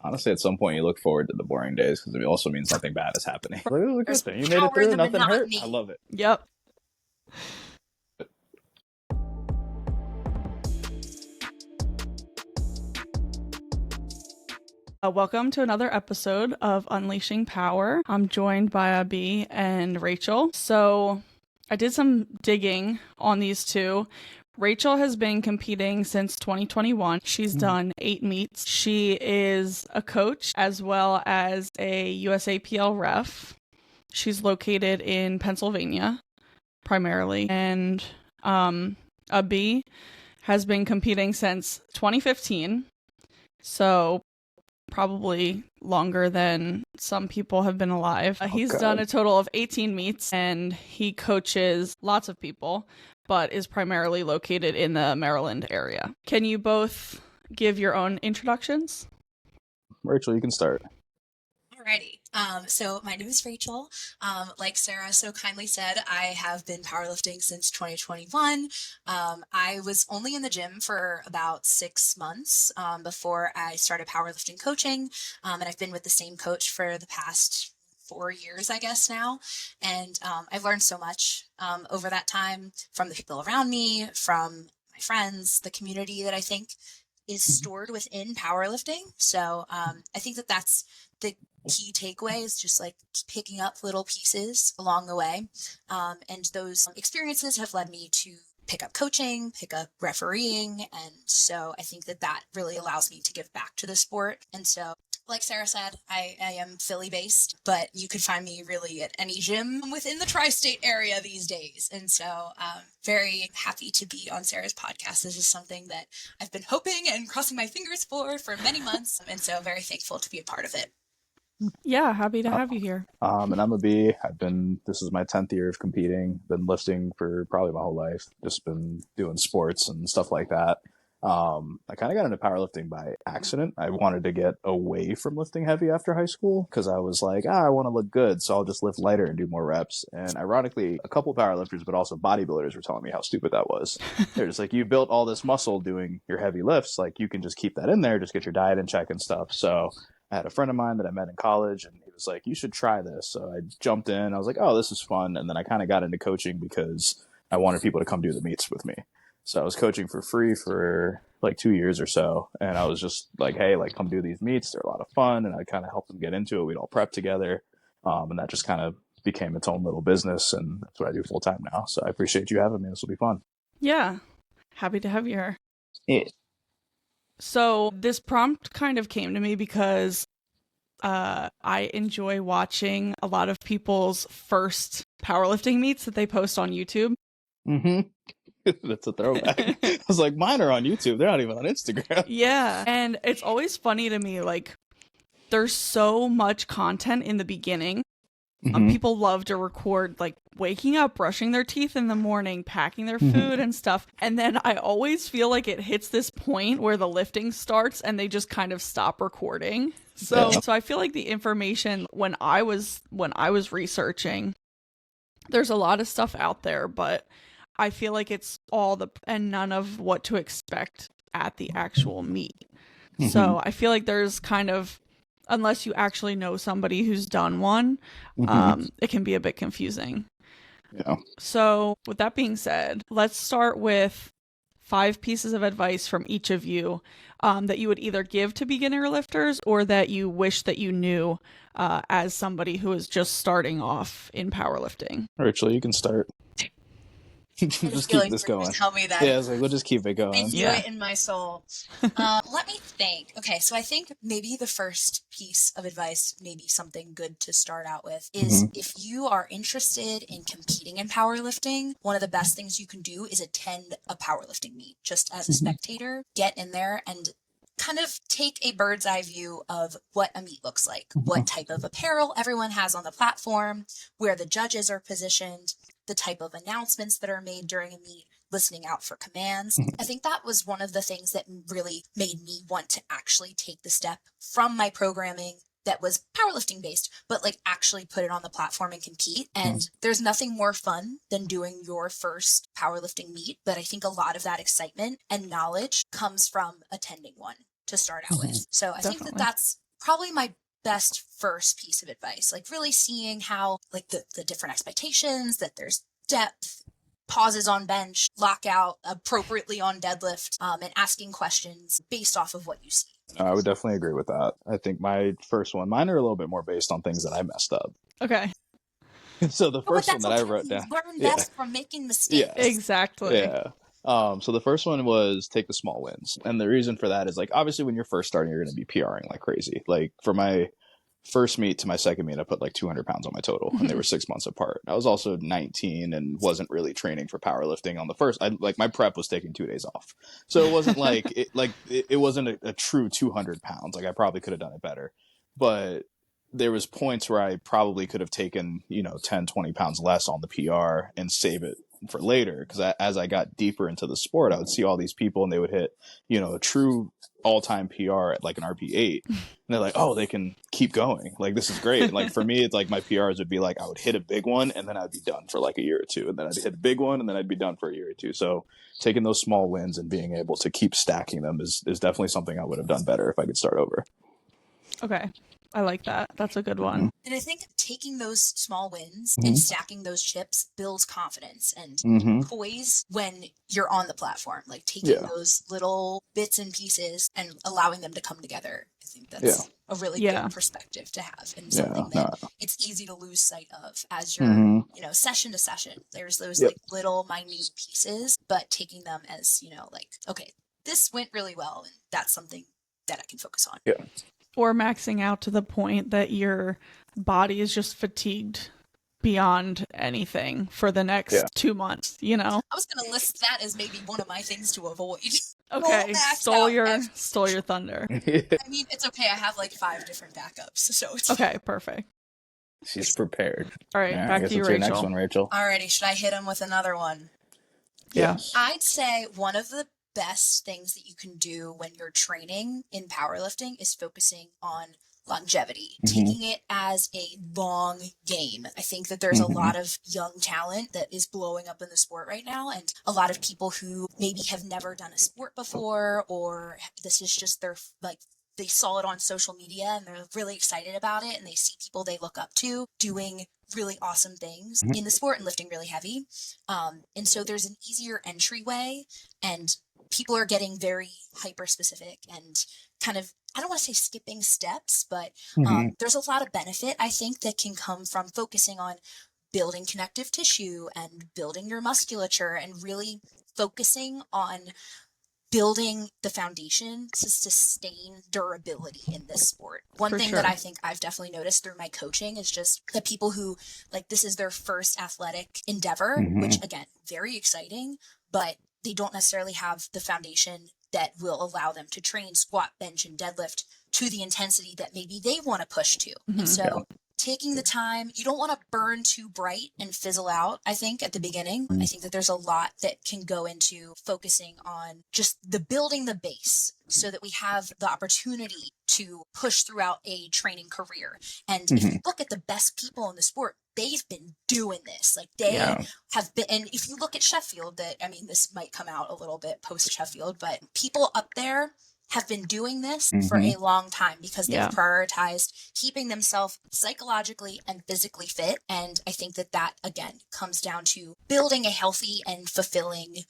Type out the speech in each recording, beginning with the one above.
Honestly, at some point you look forward to the boring days because it also means nothing bad is happening. Like, it was a good There's thing. You made it power in through, the nothing hurt. monotony. I love it. Yep. Welcome to another episode of Unleashing Power. I'm joined by Abiy and Rachel. So I did some digging on these two. Rachel has been competing since 2021. She's done 8 meets. She is a coach as well as a USAPL ref. She's located in Pennsylvania primarily. And Abiy has been competing since 2015. So probably longer than some people have been alive. He's done a total of 18 meets and he coaches lots of people, but is primarily located in the Maryland area. Can you both give your own introductions? Rachel, you can start. Alrighty. So my name is Rachel. Like Sarah so kindly said, I have been powerlifting since 2021. I was only in the gym for about 6 months before I started powerlifting coaching. And I've been with the same coach for the past 4 years, I guess now. And I've learned so much over that time from the people around me, from my friends, the community that I think is stored within powerlifting. So I think that that's the key takeaway, is just like picking up little pieces along the way. And those experiences have led me to pick up coaching, pick up refereeing. And so I think that that really allows me to give back to the sport. And so, like Sarah said, I am Philly based, but you could find me really at any gym within the tri-state area these days. And so very happy to be on Sarah's podcast. This is something that I've been hoping and crossing my fingers for many months. And so very thankful to be a part of it. Yeah, happy to have you here. And I'm Abiy. This is my 10th year of competing. Been lifting for probably my whole life. Just been doing sports and stuff like that. I kind of got into powerlifting by accident. I wanted to get away from lifting heavy after high school because I was like, I want to look good, so I'll just lift lighter and do more reps. And ironically, a couple powerlifters, but also bodybuilders, were telling me how stupid that was. They're just like, you built all this muscle doing your heavy lifts, like you can just keep that in there, just get your diet in check and stuff. So I had a friend of mine that I met in college, and he was like, you should try this. So I jumped in. I was like, oh, this is fun. And then I kind of got into coaching because I wanted people to come do the meets with me. So I was coaching for free for like 2 years or so. And I was just like, hey, like, come do these meets. They're a lot of fun. And I kind of helped them get into it. We'd all prep together. And that just kind of became its own little business. And that's what I do full time now. So I appreciate you having me. This will be fun. Yeah, happy to have you here. Yeah. So this prompt kind of came to me because I enjoy watching a lot of people's first powerlifting meets that they post on YouTube. Mm-hmm. That's a throwback. I was like, mine are on YouTube. They're not even on Instagram. Yeah. And it's always funny to me, like, there's so much content in the beginning. People love to record, like, waking up, brushing their teeth in the morning, packing their food and stuff. And then I always feel like it hits this point where the lifting starts and they just kind of stop recording. So I feel like the information when I was researching, there's a lot of stuff out there, but I feel like it's all and none of what to expect at the actual meet. So I feel like there's kind of, unless you actually know somebody who's done one, it can be a bit confusing. Yeah. So with that being said, let's start with 5 pieces of advice from each of you that you would either give to beginner lifters or that you wish that you knew as somebody who is just starting off in powerlifting. Rachel, you can start. Just keep this going. Tell me that. Yeah, I was like, we'll just keep it going. I feel it in my soul. Let me think. Okay, so I think maybe the first piece of advice, maybe something good to start out with, is if you are interested in competing in powerlifting, one of the best things you can do is attend a powerlifting meet. Just as a spectator, get in there and kind of take a bird's eye view of what a meet looks like, what type of apparel everyone has on the platform, where the judges are positioned, the type of announcements that are made during a meet, listening out for commands. I think that was one of the things that really made me want to actually take the step from my programming that was powerlifting based, but like actually put it on the platform and compete. And there's nothing more fun than doing your first powerlifting meet. But I think a lot of that excitement and knowledge comes from attending one to start out with. So I think that that's probably my best first piece of advice, like really seeing how like the different expectations, that there's depth, pauses on bench, lockout appropriately on deadlift, and asking questions based off of what you see. I would definitely agree with that. I think my first one, mine are a little bit more based on things that I messed up. Okay. So the But first one that's that I okay. wrote down, Learn yeah, best from making mistakes. yeah, Exactly. yeah. So the first one was take the small wins, and the reason for that is like obviously when you're first starting, you're going to be PRing like crazy. Like for my first meet to my second meet, I put like 200 pounds on my total, and they were 6 months apart. I was also 19 and wasn't really training for powerlifting on the first. Like my prep was taking 2 days off, so it wasn't like it wasn't a true 200 pounds. Like I probably could have done it better, but there was points where I probably could have taken 10, 20 pounds less on the PR and save it for later, because as I got deeper into the sport, I would see all these people and they would hit a true all-time PR at like an RP8, and they're like, oh, they can keep going, like this is great. Like for me, it's like my PRs would be like I would hit a big one and then I'd be done for like a year or two, and then I'd hit a big one and then I'd be done for a year or two. So taking those small wins and being able to keep stacking them is definitely something I would have done better if I could start over. Okay. I like that. That's a good one. And I think taking those small wins Mhm. and stacking those chips builds confidence and Mhm. poise when you're on the platform. Like taking Yeah. those little bits and pieces and allowing them to come together. I think that's Yeah. a really Yeah. good perspective to have, and Yeah, something that it's easy to lose sight of as you're, Mhm. session to session. There's those Yep. like little minute pieces, but taking them as, like, okay, this went really well, and that's something that I can focus on. Yeah. Or maxing out to the point that your body is just fatigued beyond anything for the next 2 months, I was going to list that as maybe one of my things to avoid. Okay, stole your thunder. I mean, it's okay. I have like 5 different backups, so it's Okay, perfect. She's prepared. All right, I back guess to you, it's your next Rachel. one, Rachel. Alrighty, should I hit him with another one? Yeah. Yes. I'd say one of the best things that you can do when you're training in powerlifting is focusing on longevity, taking it as a long game. I think that there's a lot of young talent that is blowing up in the sport right now, and a lot of people who maybe have never done a sport before, or this is just their they saw it on social media and they're really excited about it, and they see people they look up to doing really awesome things in the sport and lifting really heavy. And so there's an easier entryway, and people are getting very hyper specific and kind of, I don't want to say skipping steps, but there's a lot of benefit, I think, that can come from focusing on building connective tissue and building your musculature and really focusing on building the foundation to sustain durability in this sport. One For thing sure. that I think I've definitely noticed through my coaching is just the people who, like, this is their first athletic endeavor, which again, very exciting, but they don't necessarily have the foundation that will allow them to train squat, bench, and deadlift to the intensity that maybe they want to push to. And so taking the time, you don't want to burn too bright and fizzle out, I think, at the beginning. I think that there's a lot that can go into focusing on just the building the base so that we have the opportunity to push throughout a training career. And if you look at the best people in the sport, they've been doing this. Like they have been, and if you look at Sheffield, this might come out a little bit post Sheffield, but people up there have been doing this for a long time because they've prioritized keeping themselves psychologically and physically fit. And I think that again comes down to building a healthy and fulfilling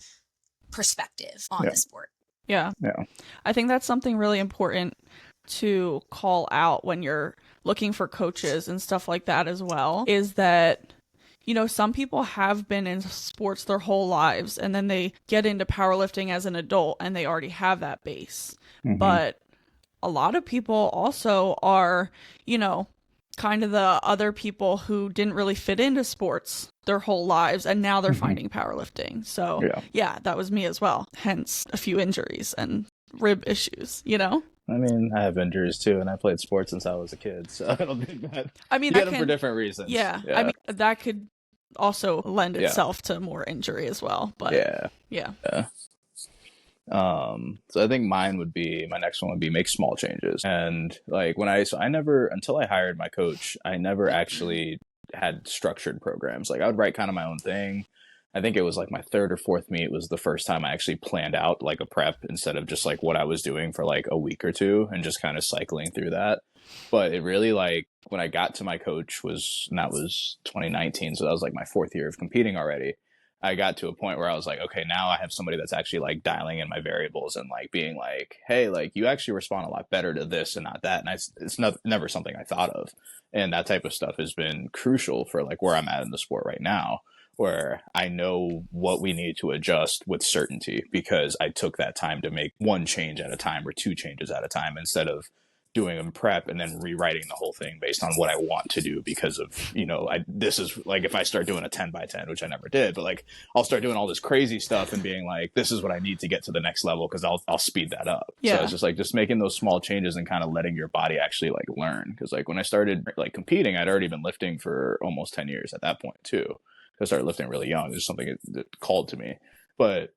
perspective on the sport. Yeah. I think that's something really important to call out when you're looking for coaches and stuff like that as well, is that some people have been in sports their whole lives and then they get into powerlifting as an adult and they already have that base. But a lot of people also are, kind of the other people who didn't really fit into sports their whole lives and now they're finding powerlifting. So yeah, that was me as well. Hence a few injuries and rib issues, I mean, I have injuries too, and I played sports since I was a kid, so I don't think that. I mean, you get them for different reasons. Yeah, I mean, that could also lend itself to more injury as well. But yeah. So I think my next one would be make small changes. And like I never, until I hired my coach, I never actually had structured programs. Like I would write kind of my own thing. I think it was like my third or fourth meet was the first time I actually planned out like a prep instead of just like what I was doing for like a week or two and just kind of cycling through that. But it really like when I got to my coach and that was 2019. So that was like my fourth year of competing already. I got to a point where I was like, okay, now I have somebody that's actually like dialing in my variables and like being like, hey, like you actually respond a lot better to this and not that. And it's never something I thought of. And that type of stuff has been crucial for like where I'm at in the sport right now, where I know what we need to adjust with certainty because I took that time to make one change at a time or two changes at a time instead of doing a prep and then rewriting the whole thing based on what I want to do because of, this is like if I start doing a 10 by 10, which I never did, but like I'll start doing all this crazy stuff and being like, this is what I need to get to the next level because I'll speed that up. Yeah. So it's just like just making those small changes and kind of letting your body actually like learn. Because like when I started like competing, I'd already been lifting for almost 10 years at that point too. I started lifting really young. It was something that called to me. But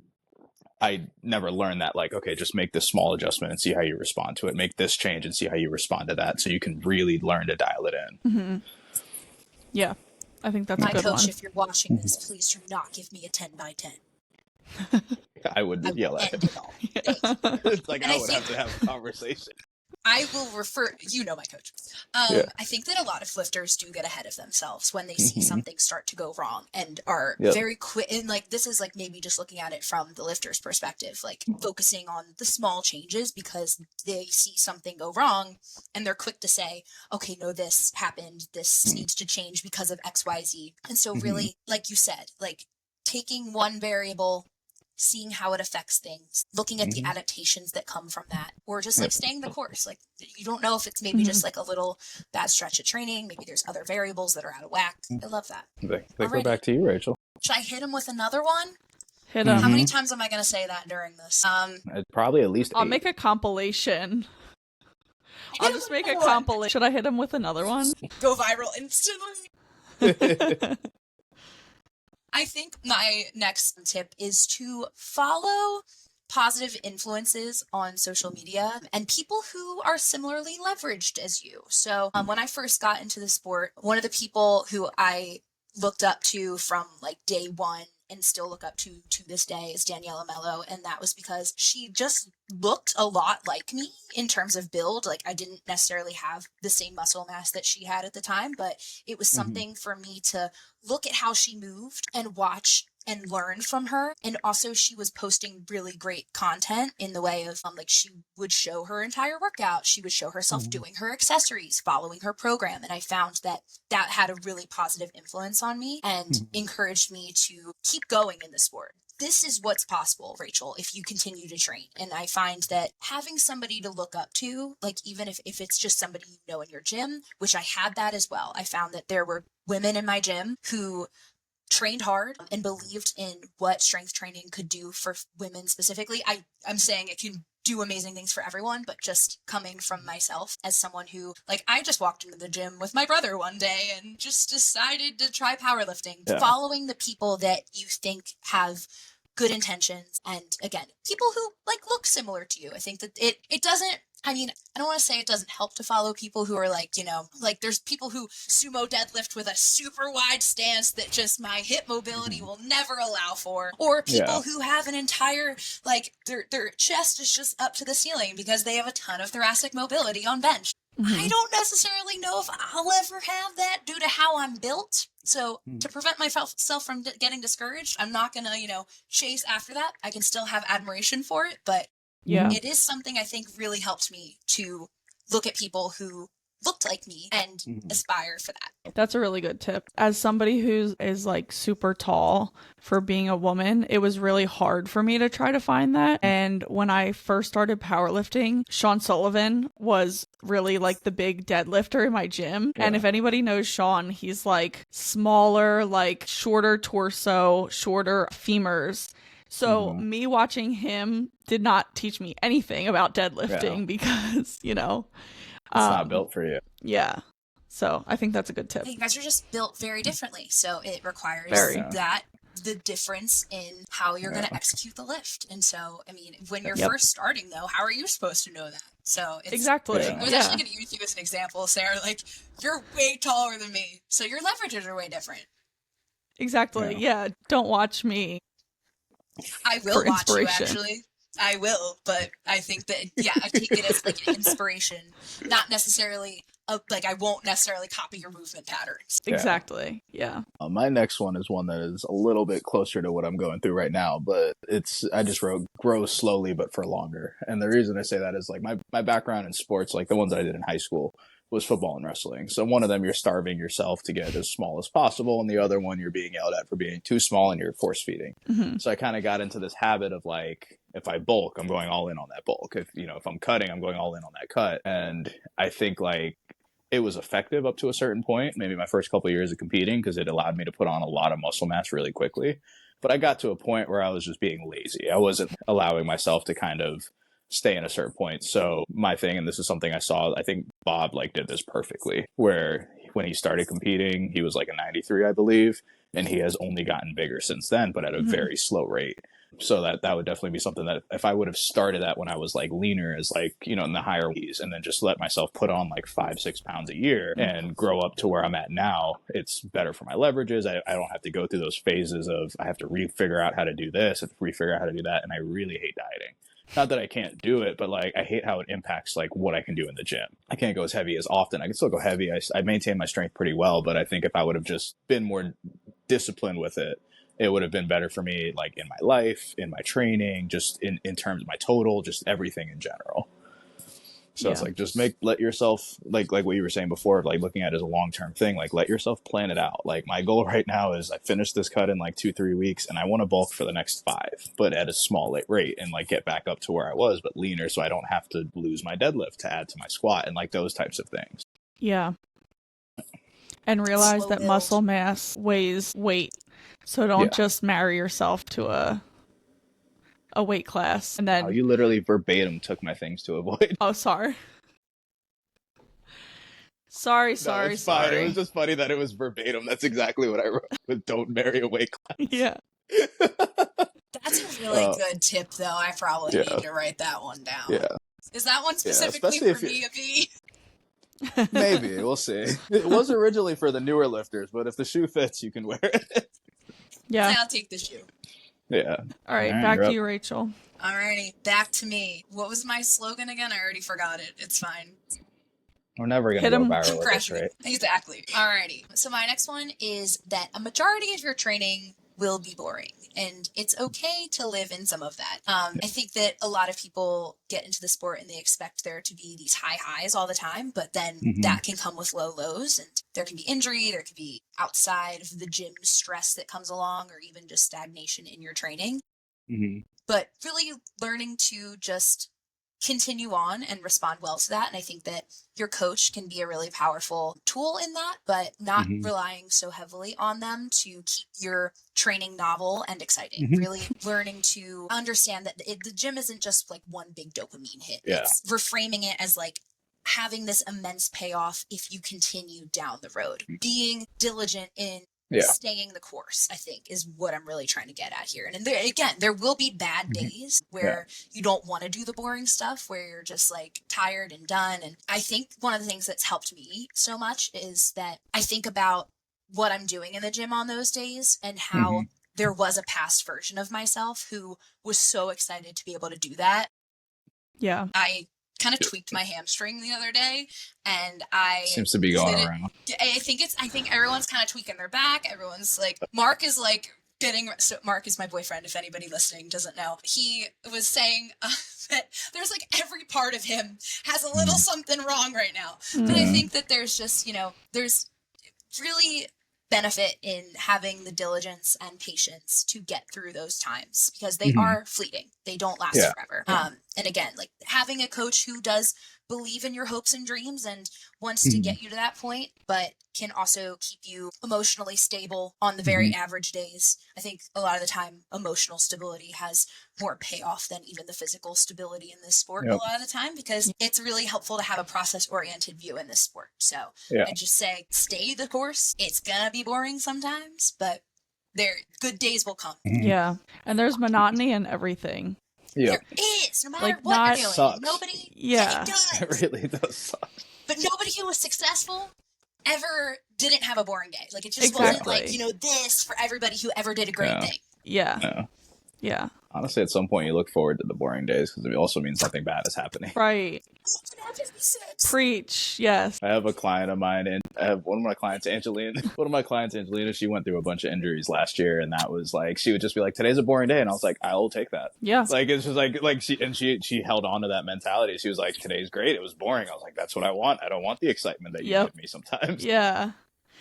I never learned that, like, okay, just make this small adjustment and see how you respond to it. Make this change and see how you respond to that so you can really learn to dial it in. Mm-hmm. Yeah, I think that's a good coach, one. if you're watching this, please do not give me a 10 by 10. I would yell at him. It's like I would have to have a conversation. I will refer, my coach. I think that a lot of lifters do get ahead of themselves when they see something start to go wrong and are very quick. And like, this is like maybe just looking at it from the lifter's perspective, like focusing on the small changes because they see something go wrong and they're quick to say, okay, no, this happened. This needs to change because of X, Y, Z. And so really, like you said, like taking one variable, seeing how it affects things, looking at the adaptations that come from that, or just like staying the course. Like you don't know if it's maybe just like a little bad stretch of training. Maybe there's other variables that are out of whack. I love that. They go back to you, Rachel. Should I hit him with another one? Hit him. How many times am I going to say that during this? Probably at least 8. I'll make a compilation. I'll just make a compilation. Should I hit him with another one? Go viral instantly. I think my next tip is to follow positive influences on social media and people who are similarly leveraged as you. So when I first got into the sport, one of the people who I looked up to from like day one and still look up to this day is Daniela Mello. And that was because she just looked a lot like me in terms of build. Like I didn't necessarily have the same muscle mass that she had at the time, but it was something for me to look at how she moved and watch and learn from her. And also she was posting really great content in the way of like she would show her entire workout. She would show herself doing her accessories, following her program. And I found that had a really positive influence on me and encouraged me to keep going in the sport. This is what's possible, Rachel, if you continue to train. And I find that having somebody to look up to, like even if it's just somebody you know in your gym, which I had that as well. I found that there were women in my gym who trained hard and believed in what strength training could do for women specifically. I'm saying it can do amazing things for everyone, but just coming from myself as someone who, like, I just walked into the gym with my brother one day and just decided to try powerlifting. Yeah. Following the people that you think have good intentions and, again, people who like look similar to you. I think that it doesn't, I mean, I don't want to say it doesn't help to follow people who are like, like there's people who sumo deadlift with a super wide stance that just my hip mobility will never allow for, or people who have an entire, like their chest is just up to the ceiling because they have a ton of thoracic mobility on bench. I don't necessarily know if I'll ever have that due to how I'm built. So to prevent myself from getting discouraged, I'm not going to, chase after that. I can still have admiration for it, but it is something I think really helped me to look at people who looked like me and aspire for that. That's a really good tip. As somebody who is like super tall for being a woman, it was really hard for me to try to find that. And when I first started powerlifting, Sean Sullivan was really like the big deadlifter in my gym. Yeah. And if anybody knows Sean, he's like smaller, like shorter torso, shorter femurs. So me watching him did not teach me anything about deadlifting because, it's not built for you. Yeah. So I think that's a good tip. You guys are just built very differently. So it requires the difference in how you're going to execute the lift. And so, I mean, when you're first starting, though, how are you supposed to know that? So it's, exactly. I was actually going to use you as an example, Sarah. Like, you're way taller than me. So your leverages are way different. Exactly. Yeah. Don't watch me I will for watch you, inspiration. actually. I will, but I think that, yeah, I take it as like an inspiration, not necessarily, like, I won't necessarily copy your movement patterns. Exactly. Yeah. My next one is one that is a little bit closer to what I'm going through right now, but I just wrote grow slowly but for longer. And the reason I say that is like my background in sports, like the ones that I did in high school, was football and wrestling. So one of them you're starving yourself to get as small as possible, and the other one you're being yelled at for being too small and you're force feeding. Mm-hmm. So I kind of got into this habit of like, if I bulk, I'm going all in on that bulk. If I'm cutting, I'm going all in on that cut. And I think like it was effective up to a certain point, maybe my first couple of years of competing, because it allowed me to put on a lot of muscle mass really quickly. But I got to a point where I was just being lazy. I wasn't allowing myself to kind of stay in a certain point. So my thing, and this is something I saw, I think Bob like did this perfectly, where when he started competing, he was like a 93, I believe, and he has only gotten bigger since then, but at a very slow rate. So that would definitely be something that if I would have started that when I was like leaner, as like, in the higher weights, and then just let myself put on like 5-6 pounds a year and grow up to where I'm at now, it's better for my leverages. I don't have to go through those phases of I have to figure out how to do this and figure out how to do that. And I really hate dieting. Not that I can't do it, but like I hate how it impacts like what I can do in the gym. I can't go as heavy as often. I can still go heavy. I maintain my strength pretty well, but I think if I would have just been more disciplined with it, it would have been better for me, like in my life, in my training, just in terms of my total, just everything in general. So it's like, just let yourself, like what you were saying before, like looking at it as a long-term thing, like let yourself plan it out. Like my goal right now is I finish this cut in like 2-3 weeks and I want to bulk for the next 5, but at a small rate, and like get back up to where I was, but leaner. So I don't have to lose my deadlift to add to my squat and like those types of things. Yeah. And realize that muscle mass weighs weight. So don't just marry yourself to a weight class. And then you literally verbatim took my things to avoid. Oh, sorry. Sorry. Fine. It was just funny that it was verbatim. That's exactly what I wrote. But don't marry a weight class. Yeah. That's a really good tip, though. I probably need to write that one down. Yeah. Is that one specifically for me, Abiy? Maybe. We'll see. It was originally for the newer lifters, but if the shoe fits, you can wear it. Yeah. I'll take the shoe. Yeah. All right, back to you, Rachel. Alrighty, back to me. What was my slogan again? I already forgot it. It's fine. We're never going to go viral with this, right? Exactly. Alrighty. So my next one is that a majority of your training will be boring, and it's okay to live in some of that. I think that a lot of people get into the sport and they expect there to be these high highs all the time, but then that can come with low lows, and there can be injury, there could be outside of the gym stress that comes along, or even just stagnation in your training. But really learning to just continue on and respond well to that. And I think that your coach can be a really powerful tool in that, but not relying so heavily on them to keep your training novel and exciting. Really learning to understand that the gym isn't just like one big dopamine hit. It's reframing it as like having this immense payoff if you continue down the road. Being diligent in staying the course, I think, is what I'm really trying to get at here. And there will be bad days where you don't want to do the boring stuff, where you're just like tired and done. And I think one of the things that's helped me so much is that I think about what I'm doing in the gym on those days and how there was a past version of myself who was so excited to be able to do that. Yeah. I kind of tweaked my hamstring the other day, and seems to be going around. I think everyone's kind of tweaking their back. Everyone's like, Mark is my boyfriend, if anybody listening doesn't know. He was saying that there's like every part of him has a little something wrong right now. But I think that there's just, there's really benefit in having the diligence and patience to get through those times, because they are fleeting. They don't last forever. And again, like having a coach who does believe in your hopes and dreams and wants to get you to that point, but can also keep you emotionally stable on the very average days. I think a lot of the time emotional stability has more payoff than even the physical stability in this sport a lot of the time, because it's really helpful to have a process-oriented view in this sport. So I just say, stay the course. It's gonna be boring sometimes, but good days will come. Yeah, and there's monotony in everything. There is, no matter what you're doing. Sucks. Nobody, it does. It really does suck. But nobody who is successful ever didn't have a boring day. Like, it just wasn't Exactly. like, you know, this for everybody who ever did a great Yeah. thing. Yeah. Yeah. Yeah. Honestly, at some point you look forward to the boring days because it also means something bad is happening. Right. Preach. Yes. I have a client of mine, and I have one of my clients, Angelina. One of my clients, Angelina, she went through a bunch of injuries last year, and that was like, she would just be like, "Today's a boring day," and I was like, "I'll take that." Yeah. Like, it's just like she held on to that mentality. She was like, "Today's great. It was boring." I was like, "That's what I want. I don't want the excitement that you Yep. give me sometimes." Yeah.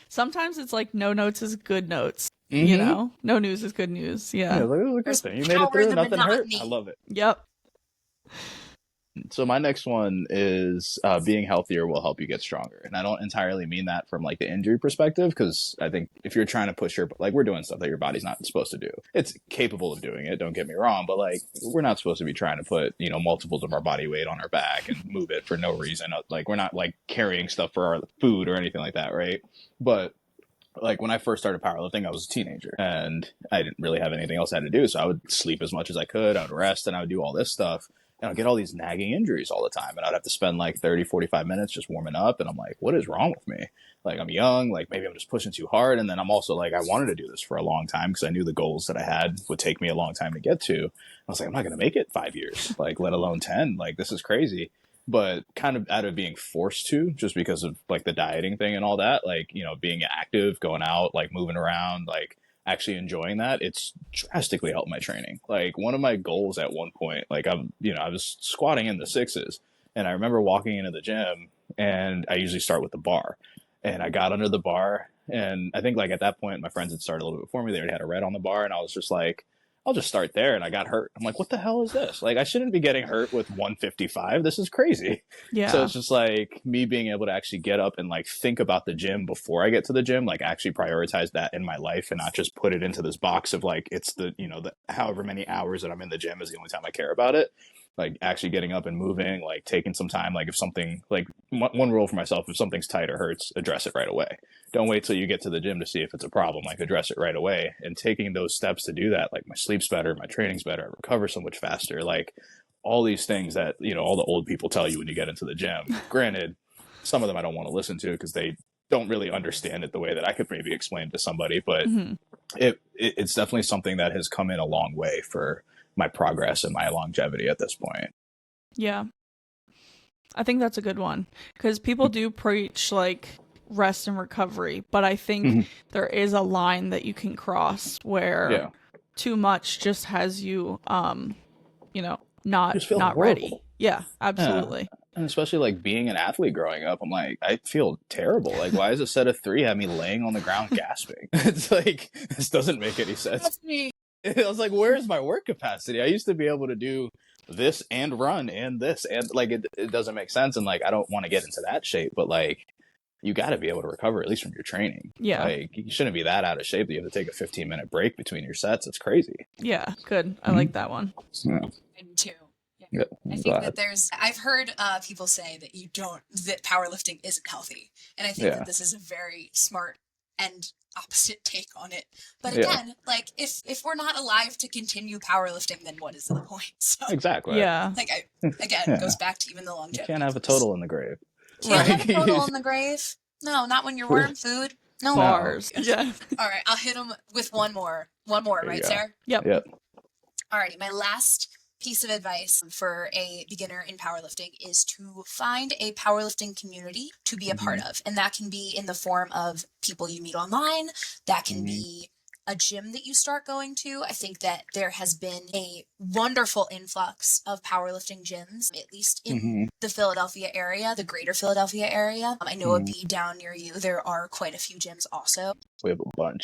Sometimes it's like no notes is good notes. Mm-hmm. You know, no news is good news. Yeah, Yeah. like, it was a good There's thing. You made it power in through. the Nothing hurt. monotony. I love it. Yep. So my next one is being healthier will help you get stronger, and I don't entirely mean that from like the injury perspective, because I think if you're trying to push your, like, we're doing stuff that your body's not supposed to do. It's capable of doing it, don't get me wrong, but like, we're not supposed to be trying to put, you know, multiples of our body weight on our back and move it for no reason. Like, we're not like carrying stuff for our food or anything like that, right? But like, when I first started powerlifting, I was a teenager and I didn't really have anything else I had to do. So I would sleep as much as I could. I would rest and I would do all this stuff. And I'd get all these nagging injuries all the time. And I'd have to spend like 30, 45 minutes just warming up. And I'm like, what is wrong with me? Like, I'm young. Like, maybe I'm just pushing too hard. And then I'm also like, I wanted to do this for a long time because I knew the goals that I had would take me a long time to get to. I was like, I'm not going to make it 5 years, like, let alone 10. Like, this is crazy. But kind of out of being forced to, just because of like the dieting thing and all that, like, you know, being active, going out, like moving around, like actually enjoying that, it's drastically helped my training. Like, one of my goals at one point, like, I was squatting in the sixes, and I remember walking into the gym, and I usually start with the bar, and I got under the bar, and I think like at that point my friends had started a little bit before me. They already had a red on the bar, and I was just like, I'll just start there. And I got hurt. I'm like, what the hell is this? Like, I shouldn't be getting hurt with 155. This is crazy. Yeah. So it's just like me being able to actually get up and like think about the gym before I get to the gym, like actually prioritize that in my life and not just put it into this box of like, it's the, you know, the however many hours that I'm in the gym is the only time I care about it. Like, actually getting up and moving, like taking some time. Like, if something, like, one rule for myself, if something's tight or hurts, address it right away. Don't wait till you get to the gym to see if it's a problem. Like, address it right away. And taking those steps to do that, like, my sleep's better, my training's better, I recover so much faster. Like, all these things that, you know, all the old people tell you when you get into the gym. Granted, some of them I don't want to listen to because they don't really understand it the way that I could maybe explain to somebody. But it's definitely something that has come in a long way for my progress and my longevity at this point. Yeah. I think that's a good one because people do preach like rest and recovery, but I think there is a line that you can cross where too much just has you, you know, not ready. Yeah, absolutely. Yeah. And especially like being an athlete growing up, I'm like, I feel terrible. Like, why is a set of 3 have me laying on the ground gasping? It's like, this doesn't make any sense. That's me. I was like, where's my work capacity? I used to be able to do this and run and this, and like, it doesn't make sense. And like, I don't want to get into that shape, but like, you got to be able to recover at least from your training. Yeah. Like, you shouldn't be that out of shape that you have to take a 15-minute break between your sets. It's crazy. Yeah, good. I like that one. Yeah. I do too. Yeah, I think that I've heard people say that that powerlifting isn't healthy. And I think that this is a very smart and opposite take on it. But again, like, if we're not alive to continue powerlifting, then what is the point? So, exactly. Yeah. like, it goes back to even the longevity. You can't have a total in the grave. Can't have a total in the grave. No, not when you're worm food. No. Bars. Yeah. All right, I'll hit them with one more. One more, right, Sarah? Yep. Alrighty, my last piece of advice for a beginner in powerlifting is to find a powerlifting community to be a part of. And that can be in the form of people you meet online. That can be a gym that you start going to. I think that there has been a wonderful influx of powerlifting gyms, at least in the Philadelphia area, the greater Philadelphia area. I know a B down near you, there are quite a few gyms also. We have a bunch.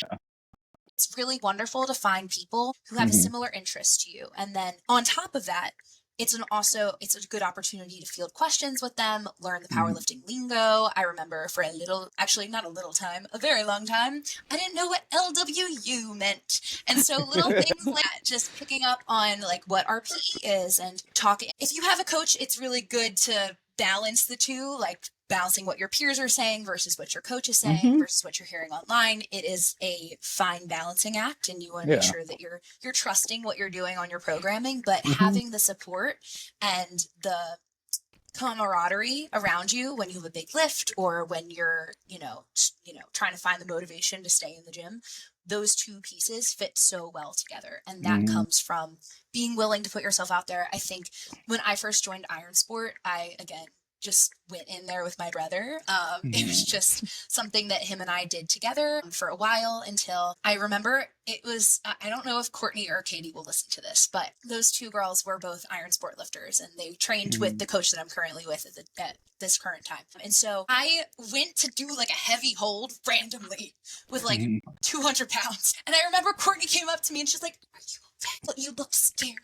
It's really wonderful to find people who have a similar interest to you. And then on top of that, it's a good opportunity to field questions with them, learn the powerlifting lingo. I remember for a very long time, I didn't know what LWU meant. And so little things like that, just picking up on like what RPE is and talking. If you have a coach, it's really good to balance the two, like balancing what your peers are saying versus what your coach is saying versus what you're hearing online. It is a fine balancing act, and you want to make sure that you're trusting what you're doing on your programming, but having the support and the camaraderie around you when you have a big lift or when you're, trying to find the motivation to stay in the gym. Those two pieces fit so well together. And that comes from being willing to put yourself out there. I think when I first joined Iron Sport, I, again, just went in there with my brother. It was just something that him and I did together for a while until I remember it was, I don't know if Courtney or Katie will listen to this, but those two girls were both Iron Sport lifters and they trained with the coach that I'm currently with at this current time. And so I went to do like a heavy hold randomly with like 200 pounds. And I remember Courtney came up to me and she's like, "Are you okay? You look scared."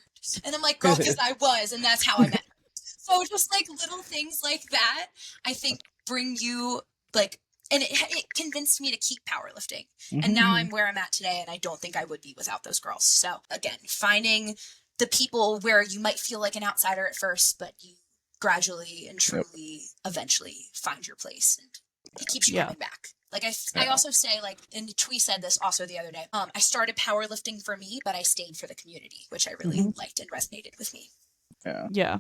And I'm like, "Girl, because I was." And that's how I met her. So just like little things like that, I think bring you like, and it convinced me to keep powerlifting. And now I'm where I'm at today, and I don't think I would be without those girls. So again, finding the people where you might feel like an outsider at first, but you gradually and truly eventually find your place, and it keeps you coming back. Like I also say, like, and Twee said this also the other day, I started powerlifting for me, but I stayed for the community, which I really liked and resonated with me. Yeah.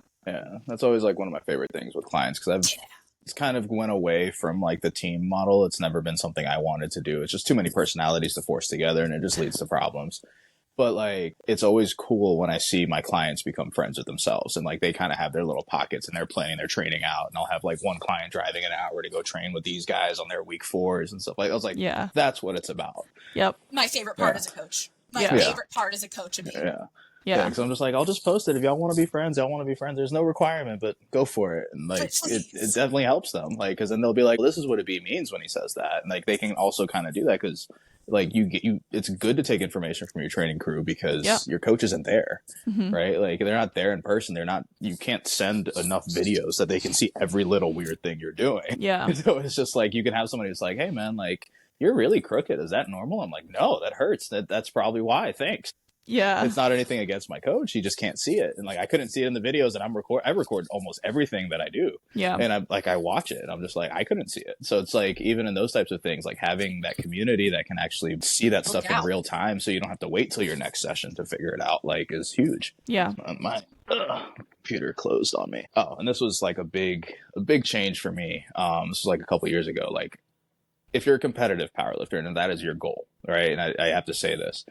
That's always like one of my favorite things with clients, because it's kind of went away from like the team model. It's never been something I wanted to do. It's just too many personalities to force together, and it just leads to problems. But like, it's always cool when I see my clients become friends with themselves, and like they kind of have their little pockets and they're planning their training out. And I'll have like one client driving an hour to go train with these guys on their week 4s and stuff. Like, I was like, that's what it's about. Yep. My favorite part as a coach. My favorite part as a coach of you. Yeah, because I'm just like, I'll just post it. If y'all want to be friends, y'all want to be friends. There's no requirement, but go for it. And like, it definitely helps them. Like, because then they'll be like, well, this is what Abiy means when he says that. And like, they can also kind of do that because like it's good to take information from your training crew because your coach isn't there, right? Like, they're not there in person. You can't send enough videos that they can see every little weird thing you're doing. Yeah. So it's just like, you can have somebody who's like, hey man, like, you're really crooked. Is that normal? I'm like, no, that hurts. That's probably why. Thanks. Yeah. It's not anything against my coach. He just can't see it. And like, I couldn't see it in the videos that I record almost everything that I do. Yeah. And I watch it and I'm just like, I couldn't see it. So it's like, even in those types of things, like having that community that can actually see that stuff in real time, so you don't have to wait till your next session to figure it out, like, is huge. Yeah. My computer closed on me. Oh, and this was like a big change for me. This was like a couple years ago. Like, if you're a competitive powerlifter and that is your goal, right? And I have to say this,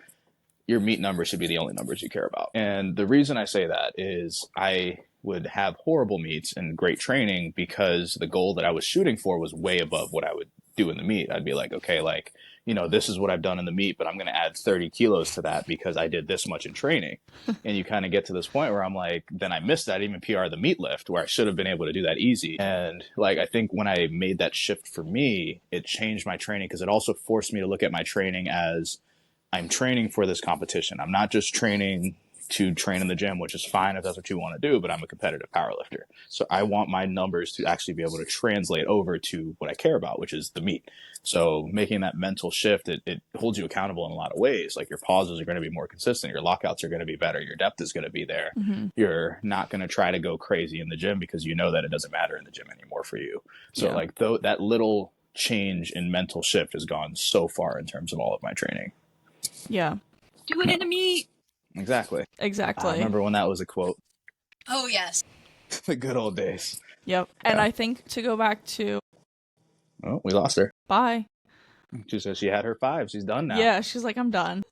your meet numbers should be the only numbers you care about. And the reason I say that is I would have horrible meets and great training because the goal that I was shooting for was way above what I would do in the meet. I'd be like, okay, like, this is what I've done in the meet, but I'm going to add 30 kilos to that because I did this much in training. And you kind of get to this point where I'm like, then I missed that even PR the meet lift where I should have been able to do that easy. And like, I think when I made that shift for me, it changed my training because it also forced me to look at my training as I'm training for this competition. I'm not just training to train in the gym, which is fine if that's what you want to do, but I'm a competitive powerlifter. So I want my numbers to actually be able to translate over to what I care about, which is the meet. So making that mental shift, it holds you accountable in a lot of ways. Like, your pauses are going to be more consistent. Your lockouts are going to be better. Your depth is going to be there. You're not going to try to go crazy in the gym because you know that it doesn't matter in the gym anymore for you. So like, that little change in mental shift has gone so far in terms of all of my training. Yeah. Do it in a meet. Exactly. Exactly. I remember when that was a quote. Oh, yes. The good old days. Yep. And I think to go back to... Oh, we lost her. Bye. She said she had her 5. She's done now. Yeah, she's like, I'm done.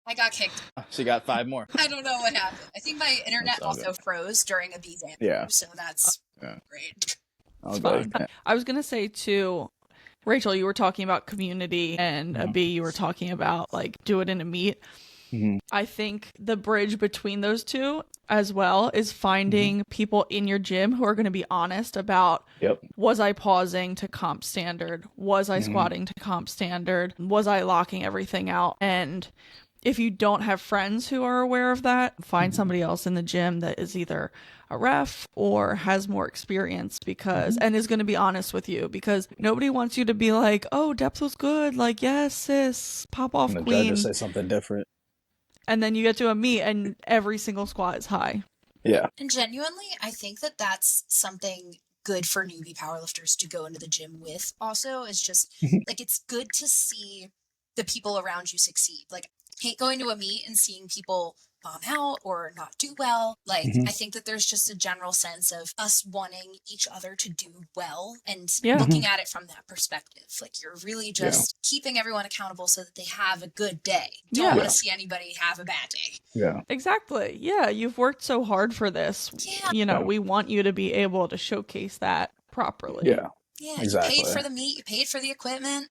I got kicked. She got 5 more. I don't know what happened. I think my internet also froze during Abiy's answer. Yeah. So that's great. It's fine. I was going to say, too, Rachel, you were talking about community, and Abiy, you were talking about like do it in a meet. I think the bridge between those two as well is finding people in your gym who are going to be honest about, was I pausing to comp standard? Was I squatting to comp standard? Was I locking everything out? And if you don't have friends who are aware of that, find somebody else in the gym that is either a ref or has more experience because and is going to be honest with you, because nobody wants you to be like, oh, depth was good, like, yes sis, pop off and the queen, judges say something different, and then you get to a meet and every single squat is high. And genuinely, I think that that's something good for newbie powerlifters to go into the gym with also, is just like, it's good to see the people around you succeed. Like, hate going to a meet and seeing people bomb out or not do well. Like, I think that there's just a general sense of us wanting each other to do well and looking at it from that perspective. Like, you're really just keeping everyone accountable so that they have a good day. Don't want to see anybody have a bad day. Yeah. Exactly. Yeah, you've worked so hard for this. Yeah. You know, we want you to be able to showcase that properly. Yeah. Yeah, Exactly. you paid for the meat, you paid for the equipment,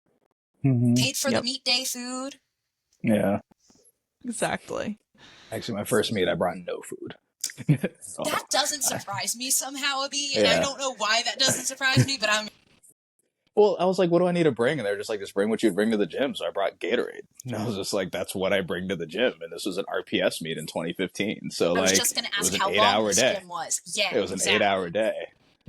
paid for the meat day food. Yeah. Exactly. Actually, my first meet, I brought no food. That doesn't surprise me somehow, Abiy, and I don't know why that doesn't surprise me, but Well, I was like, what do I need to bring? And they're just like, just bring what you'd bring to the gym. So I brought Gatorade. And I was just like, that's what I bring to the gym. And this was an RPS meet in 2015. So I was like, just going to ask it was how an long 8-hour this day. gym was. Yeah, it was an 8-hour day.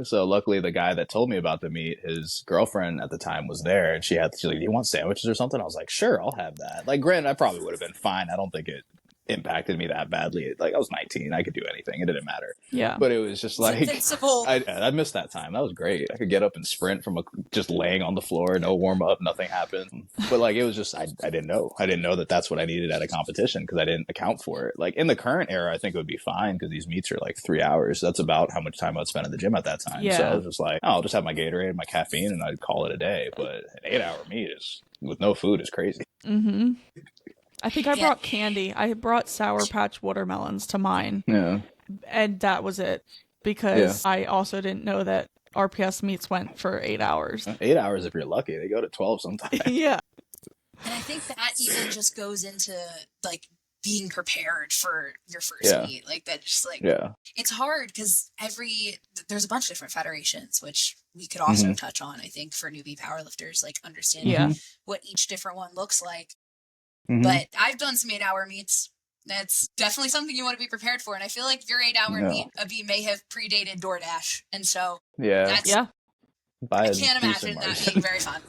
So luckily, the guy that told me about the meet, his girlfriend at the time was there, and she's like, "Do you want sandwiches or something?" I was like, "Sure, I'll have that." Like, granted, I probably would have been fine. I don't think it impacted me that badly. Like, I was 19, I could do anything. It didn't matter. Yeah. But it was just like, invincible. I missed that time. That was great. I could get up and sprint from just laying on the floor, no warm up, nothing happened. But like, it was just, I didn't know. I didn't know that that's what I needed at a competition because I didn't account for it. Like in the current era, I think it would be fine because these meets are like 3 hours. That's about how much time I'd spend in the gym at that time. Yeah. So I was just like, oh, I'll just have my Gatorade, my caffeine, and I'd call it a day. But an 8-hour meet with no food is crazy. Mm-hmm. I think I brought candy. I brought Sour Patch watermelons to mine. Yeah. And that was it. Because I also didn't know that RPS meets went for 8 hours. 8 hours if you're lucky. They go to 12 sometimes. Yeah. And I think that even just goes into like being prepared for your first meet. Like that just like, it's hard because there's a bunch of different federations, which we could also touch on, I think, for newbie powerlifters, like understanding what each different one looks like. But I've done some 8-hour meets. That's definitely something you want to be prepared for. And I feel like your 8-hour meet, Abiy, may have predated DoorDash. And so I can't imagine that being very fun.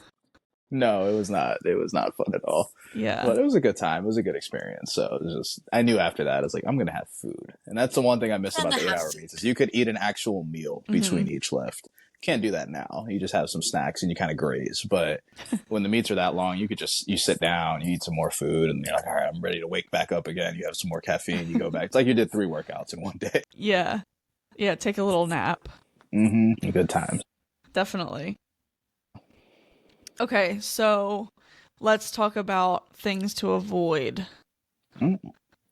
No, it was not. It was not fun at all. Yeah. But it was a good time. It was a good experience. So it was just, I knew after that, I was like, I'm going to have food. And that's the one thing I miss about the 8-hour meets is you could eat an actual meal between each lift. Can't do that now. You just have some snacks and you kind of graze. But when the meets are that long, you sit down, you eat some more food, and you're like, all right, I'm ready to wake back up again. You have some more caffeine, you go back. It's like you did 3 workouts in one day. Yeah. Yeah, take a little nap. Good times. Definitely. Okay, so let's talk about things to avoid.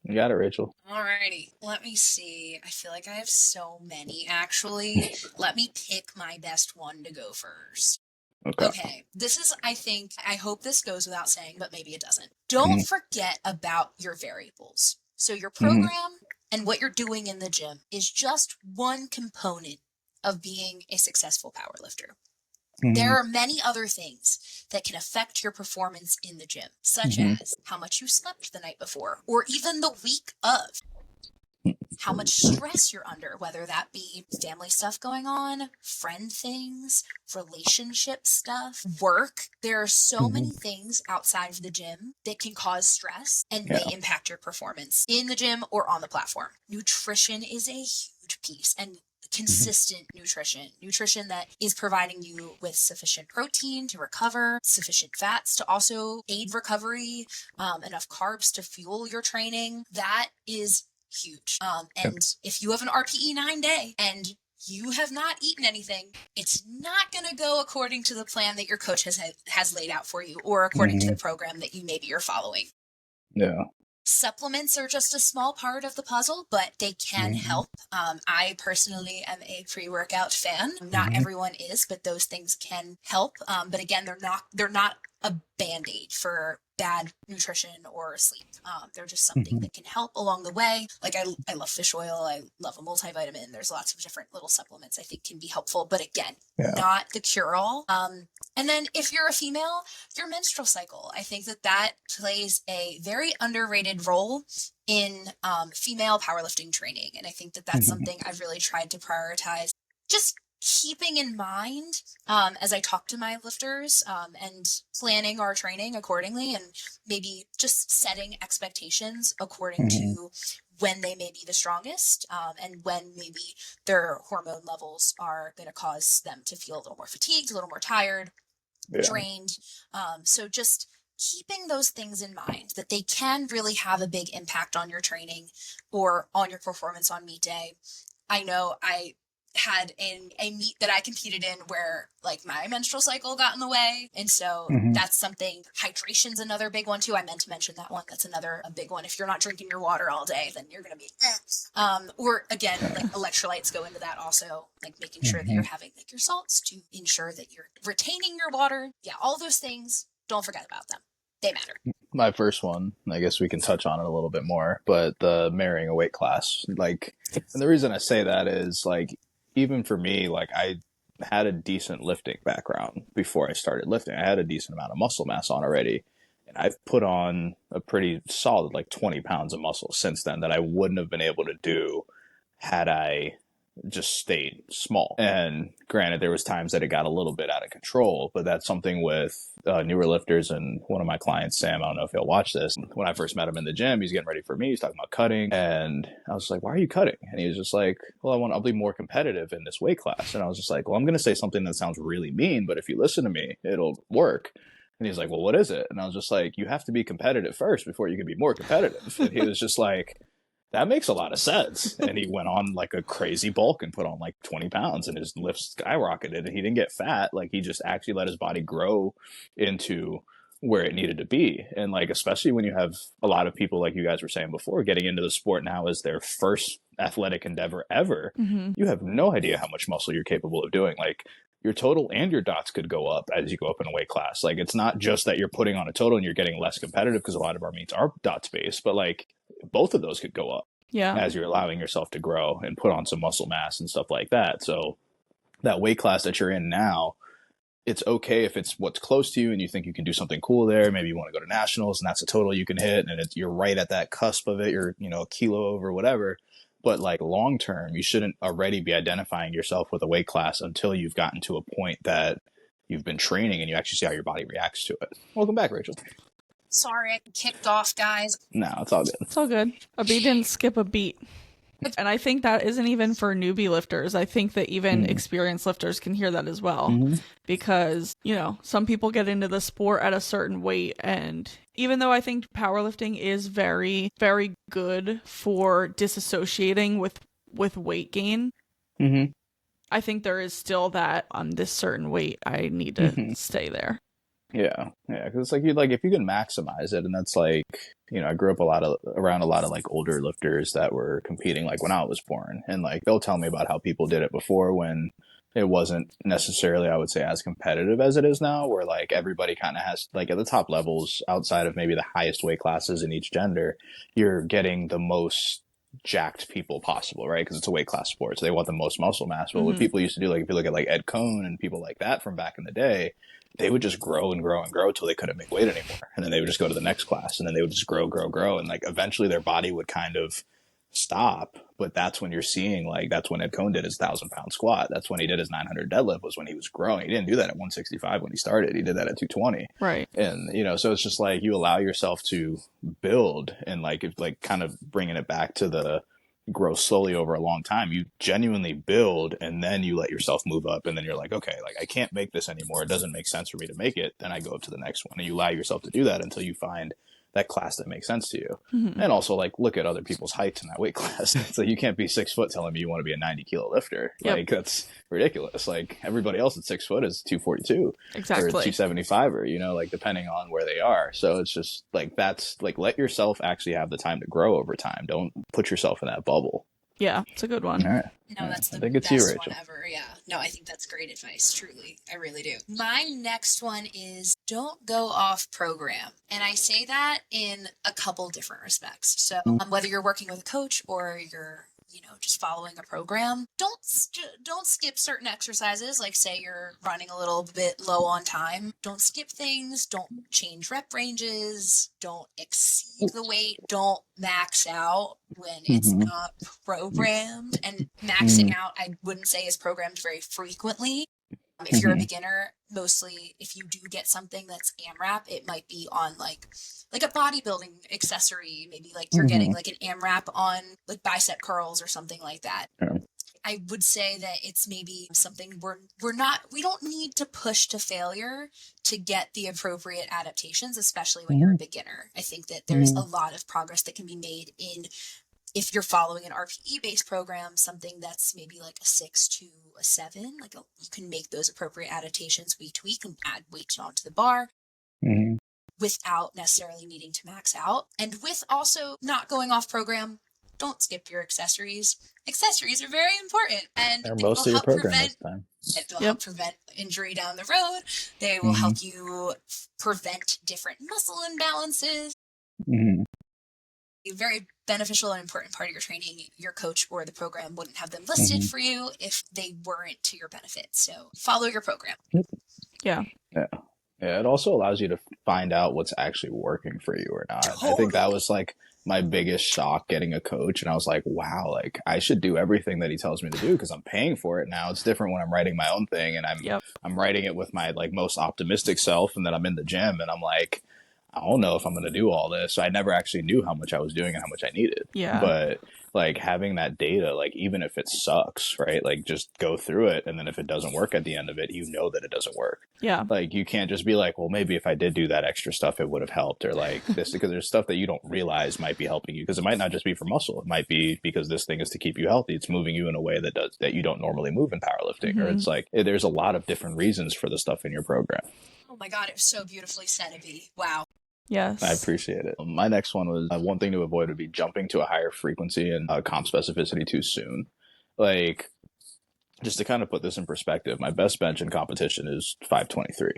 You got it, Rachel. Alrighty, let me see. I feel like I have so many, actually. Let me pick my best one to go first. Okay, this is, I hope this goes without saying, but maybe it doesn't. Don't forget about your variables. So your program and what you're doing in the gym is just one component of being a successful powerlifter. There are many other things that can affect your performance in the gym, such as how much you slept the night before, or even the week of, how much stress you're under, whether that be family stuff going on, friend things, relationship stuff, work. There are so many things outside of the gym that can cause stress and may impact your performance in the gym or on the platform. Nutrition is a huge piece, and consistent nutrition that is providing you with sufficient protein to recover, sufficient fats to also aid recovery, enough carbs to fuel your training. That is huge. And if you have an RPE 9 day and you have not eaten anything, it's not going to go according to the plan that your coach has laid out for you, or according to the program that you maybe are following. Yeah. Supplements are just a small part of the puzzle, but they can help. I personally am a pre-workout fan. Not everyone is, but those things can help. But again, they're not a band-aid for bad nutrition or sleep. They're just something that can help along the way. Like I love fish oil. I love a multivitamin. There's lots of different little supplements I think can be helpful, but again, not the cure-all. And then if you're a female, your menstrual cycle, I think that plays a very underrated role in female powerlifting training. And I think that's something I've really tried to prioritize. Just keeping in mind as I talk to my lifters and planning our training accordingly, and maybe just setting expectations according to when they may be the strongest and when maybe their hormone levels are going to cause them to feel a little more fatigued, a little more tired, drained. So just keeping those things in mind, that they can really have a big impact on your training or on your performance on meet day. I know I had a meet that I competed in where like my menstrual cycle got in the way. And so that's something. Hydration's another big one too. I meant to mention that one. That's a big one. If you're not drinking your water all day, then you're going to be, or again, like electrolytes go into that also, like making sure that you're having like your salts to ensure that you're retaining your water. Yeah. All those things. Don't forget about them. They matter. My first one, I guess we can touch on it a little bit more, but the marrying a weight class, like, and the reason I say that is like, even for me, like I had a decent lifting background before I started lifting. I had a decent amount of muscle mass on already. And I've put on a pretty solid, like 20 pounds of muscle since then that I wouldn't have been able to do had I just stayed small. And granted, there was times that it got a little bit out of control, but that's something with newer lifters. And one of my clients, Sam, I don't know if he'll watch this. When I first met him in the gym, he's getting ready for me. He's talking about cutting. And I was like, why are you cutting? And he was just like, well, I'll be more competitive in this weight class. And I was just like, well, I'm going to say something that sounds really mean, but if you listen to me, it'll work. And he's like, well, what is it? And I was just like, you have to be competitive first before you can be more competitive. And he was just like, that makes a lot of sense. And he went on like a crazy bulk and put on like 20 pounds and his lift skyrocketed and he didn't get fat. Like he just actually let his body grow into where it needed to be. And like, especially when you have a lot of people, like you guys were saying before, getting into the sport now as their first athletic endeavor ever, you have no idea how much muscle you're capable of doing. Like your total and your dots could go up as you go up in a weight class. Like it's not just that you're putting on a total and you're getting less competitive, because a lot of our meets are dots based, but like both of those could go up as you're allowing yourself to grow and put on some muscle mass and stuff like that. So that weight class that you're in now, it's okay if it's what's close to you and you think you can do something cool there. Maybe you want to go to nationals and that's a total you can hit and you're right at that cusp of it. You're, a kilo over, whatever. But like long term, you shouldn't already be identifying yourself with a weight class until you've gotten to a point that you've been training and you actually see how your body reacts to it. Welcome back, Rachel. Sorry, I kicked off, guys. No, it's all good. It's all good. Abiy didn't skip a beat. And I think that isn't even for newbie lifters. I think that even experienced lifters can hear that as well. Because, some people get into the sport at a certain weight. And even though I think powerlifting is very, very good for disassociating with weight gain, I think there is still that on this certain weight, I need to stay there. Yeah, because it's like if you can maximize it, and that's like, I grew up around a lot of like older lifters that were competing like when I was born, and like they'll tell me about how people did it before when it wasn't necessarily, I would say, as competitive as it is now, where like everybody kind of has like at the top levels outside of maybe the highest weight classes in each gender, you're getting the most jacked people possible, right? Because it's a weight class sport, so they want the most muscle mass. But what people used to do, like if you look at like Ed Cohn and people like that from back in the day, they would just grow and grow and grow till they couldn't make weight anymore. And then they would just go to the next class and then they would just grow. And like eventually their body would kind of stop. But that's when you're seeing that's when Ed Cohn did his 1,000-pound squat. That's when he did his 900 deadlift, was when he was growing. He didn't do that at 165 when he started. He did that at 220. Right. And, so it's just like you allow yourself to build and kind of bringing it back to the grow slowly over a long time. You genuinely build and then you let yourself move up, and then you're like, okay, like I can't make this anymore, it doesn't make sense for me to make it, then I go up to the next one. And you allow yourself to do that until you find that class that makes sense to you. And also like look at other people's heights in that weight class. So you can't be 6 foot telling me you want to be a 90 kilo lifter. Like that's ridiculous. Like everybody else at 6 foot is 242 exactly, or 275, or like depending on where they are. So it's just like, that's like, let yourself actually have the time to grow over time. Don't put yourself in that bubble. Yeah, it's a good one. All right. No, that's the I think it's best you, Rachel. one ever. Yeah. No, I think that's great advice. Truly. I really do. My next one is don't go off program. And I say that in a couple different respects. So whether you're working with a coach or you're just following a program, don't skip certain exercises. Like say you're running a little bit low on time, don't skip things, don't change rep ranges, don't exceed the weight, don't max out when it's not programmed. And maxing out, I wouldn't say is programmed very frequently. If you're a beginner, mostly if you do get something that's AMRAP, it might be on like a bodybuilding accessory. Maybe like you're getting like an AMRAP on like bicep curls or something like that. I would say that it's maybe something we don't need to push to failure to get the appropriate adaptations, especially when you're a beginner. I think that there's a lot of progress that can be made in, if you're following an RPE based program, something that's maybe like a 6 to a 7, you can make those appropriate adaptations week to week and add weight onto the bar. Without necessarily needing to max out. And with also not going off program, don't skip your accessories. Accessories are very important, and They're they will mostly your help program prevent this time. it will help prevent injury down the road. They will help you prevent different muscle imbalances. A very beneficial and important part of your training. Your coach or the program wouldn't have them listed for you if they weren't to your benefit. So follow your program. Yeah. Yeah, it also allows you to find out what's actually working for you or not. Totally. I think that was like my biggest shock getting a coach. And I was like, wow, like I should do everything that he tells me to do because I'm paying for it now. It's different when I'm writing my own thing and I'm writing it with my like most optimistic self. And then I'm in the gym and I'm like, I don't know if I'm going to do all this. So I never actually knew how much I was doing and how much I needed. Yeah. But like having that data, like even if it sucks, right? Like just go through it. And then if it doesn't work at the end of it, you know that it doesn't work. Yeah. Like you can't just be like, well, maybe if I did do that extra stuff, it would have helped or like this, because there's stuff that you don't realize might be helping you because it might not just be for muscle. It might be because this thing is to keep you healthy. It's moving you in a way that you don't normally move in powerlifting. Or it's like, there's a lot of different reasons for the stuff in your program. Oh my God, it was so beautifully said, Abiy. Wow. Yes. I appreciate it. My next one was one thing to avoid would be jumping to a higher frequency and comp specificity too soon. Like, just to kind of put this in perspective, my best bench in competition is 523.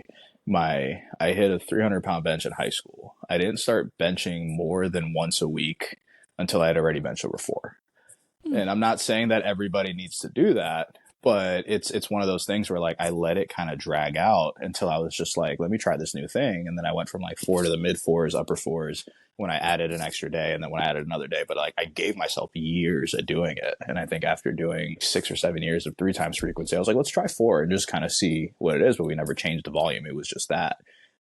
I hit a 300-pound bench in high school. I didn't start benching more than once a week until I had already benched over 4. And I'm not saying that everybody needs to do that, but it's one of those things where like I let it kind of drag out until I was just like, let me try this new thing. And then I went from like 4 to the mid 4s, upper 4s when I added an extra day. And then when I added another day, but like I gave myself years of doing it. And I think after doing 6 or 7 years of 3 times frequency, I was like, let's try 4 and just kind of see what it is. But we never changed the volume. It was just that.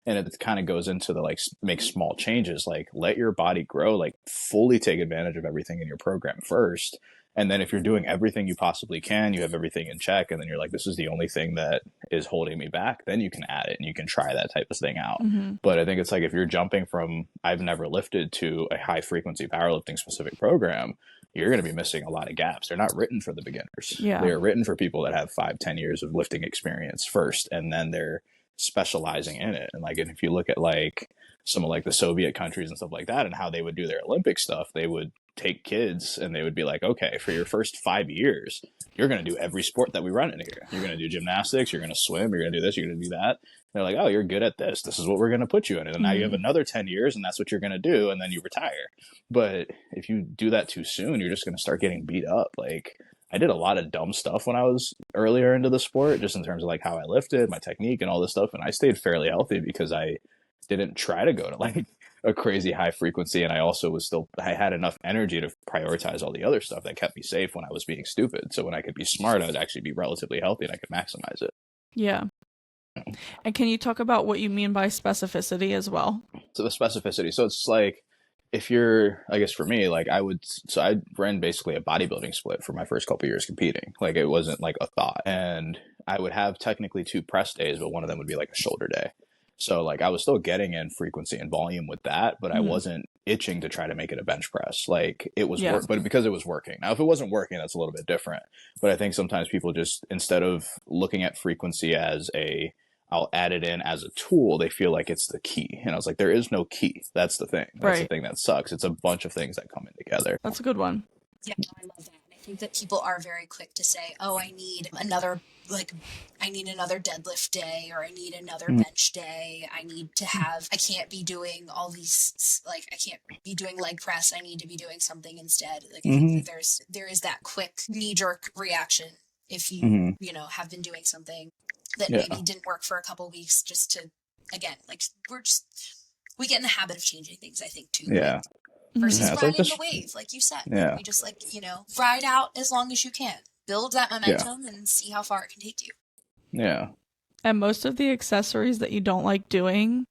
And it kind of goes into the like make small changes, like let your body grow, like fully take advantage of everything in your program first. And then if you're doing everything you possibly can, you have everything in check, and then you're like, this is the only thing that is holding me back, then you can add it and you can try that type of thing out. But I think it's like if you're jumping from I've never lifted to a high frequency powerlifting specific program, you're going to be missing a lot of gaps. They're not written for the beginners. Yeah. They're written for people that have 5-10 years of lifting experience first, and then they're specializing in it. And like, if you look at like some of like the Soviet countries and stuff like that and how they would do their Olympic stuff, they would take kids and they would be like, okay, for your first 5 years, you're going to do every sport that we run in here. You're going to do gymnastics, you're going to swim, you're going to do this, you're going to do that. And they're like, oh, you're good at this. This is what we're going to put you in. And now you have another 10 years and that's what you're going to do. And then you retire. But if you do that too soon, you're just going to start getting beat up. Like I did a lot of dumb stuff when I was earlier into the sport, just in terms of like how I lifted, my technique and all this stuff. And I stayed fairly healthy because I didn't try to go to like a crazy high frequency. And I also I had enough energy to prioritize all the other stuff that kept me safe when I was being stupid. So when I could be smart, I would actually be relatively healthy and I could maximize it. Yeah. And can you talk about what you mean by specificity as well? So the specificity. So it's like, if you're, I guess for me, like I ran basically a bodybuilding split for my first couple of years competing. Like it wasn't like a thought. And I would have technically 2 press days, but one of them would be like a shoulder day. So like I was still getting in frequency and volume with that, but I wasn't itching to try to make it a bench press. Like it was work, but because it was working. Now, if it wasn't working, that's a little bit different. But I think sometimes people just, instead of looking at frequency as I'll add it in as a tool, they feel like it's the key. And I was like, there is no key. That's the thing. That's the thing that sucks. It's a bunch of things that come in together. That's a good one. Yeah, no, I love that. And I think that people are very quick to say, oh, I need another deadlift day, or I need another bench day. I can't be doing all these, like, I can't be doing leg press. I need to be doing something instead. Like, I think that there is that quick knee jerk reaction if you, have been doing something that maybe didn't work for a couple of weeks, just to, again, like we get in the habit of changing things, I think, too. Yeah. Versus riding the wave, like you said. Yeah. We just ride out as long as you can. Build that momentum and see how far it can take you. Yeah. And most of the accessories that you don't like doing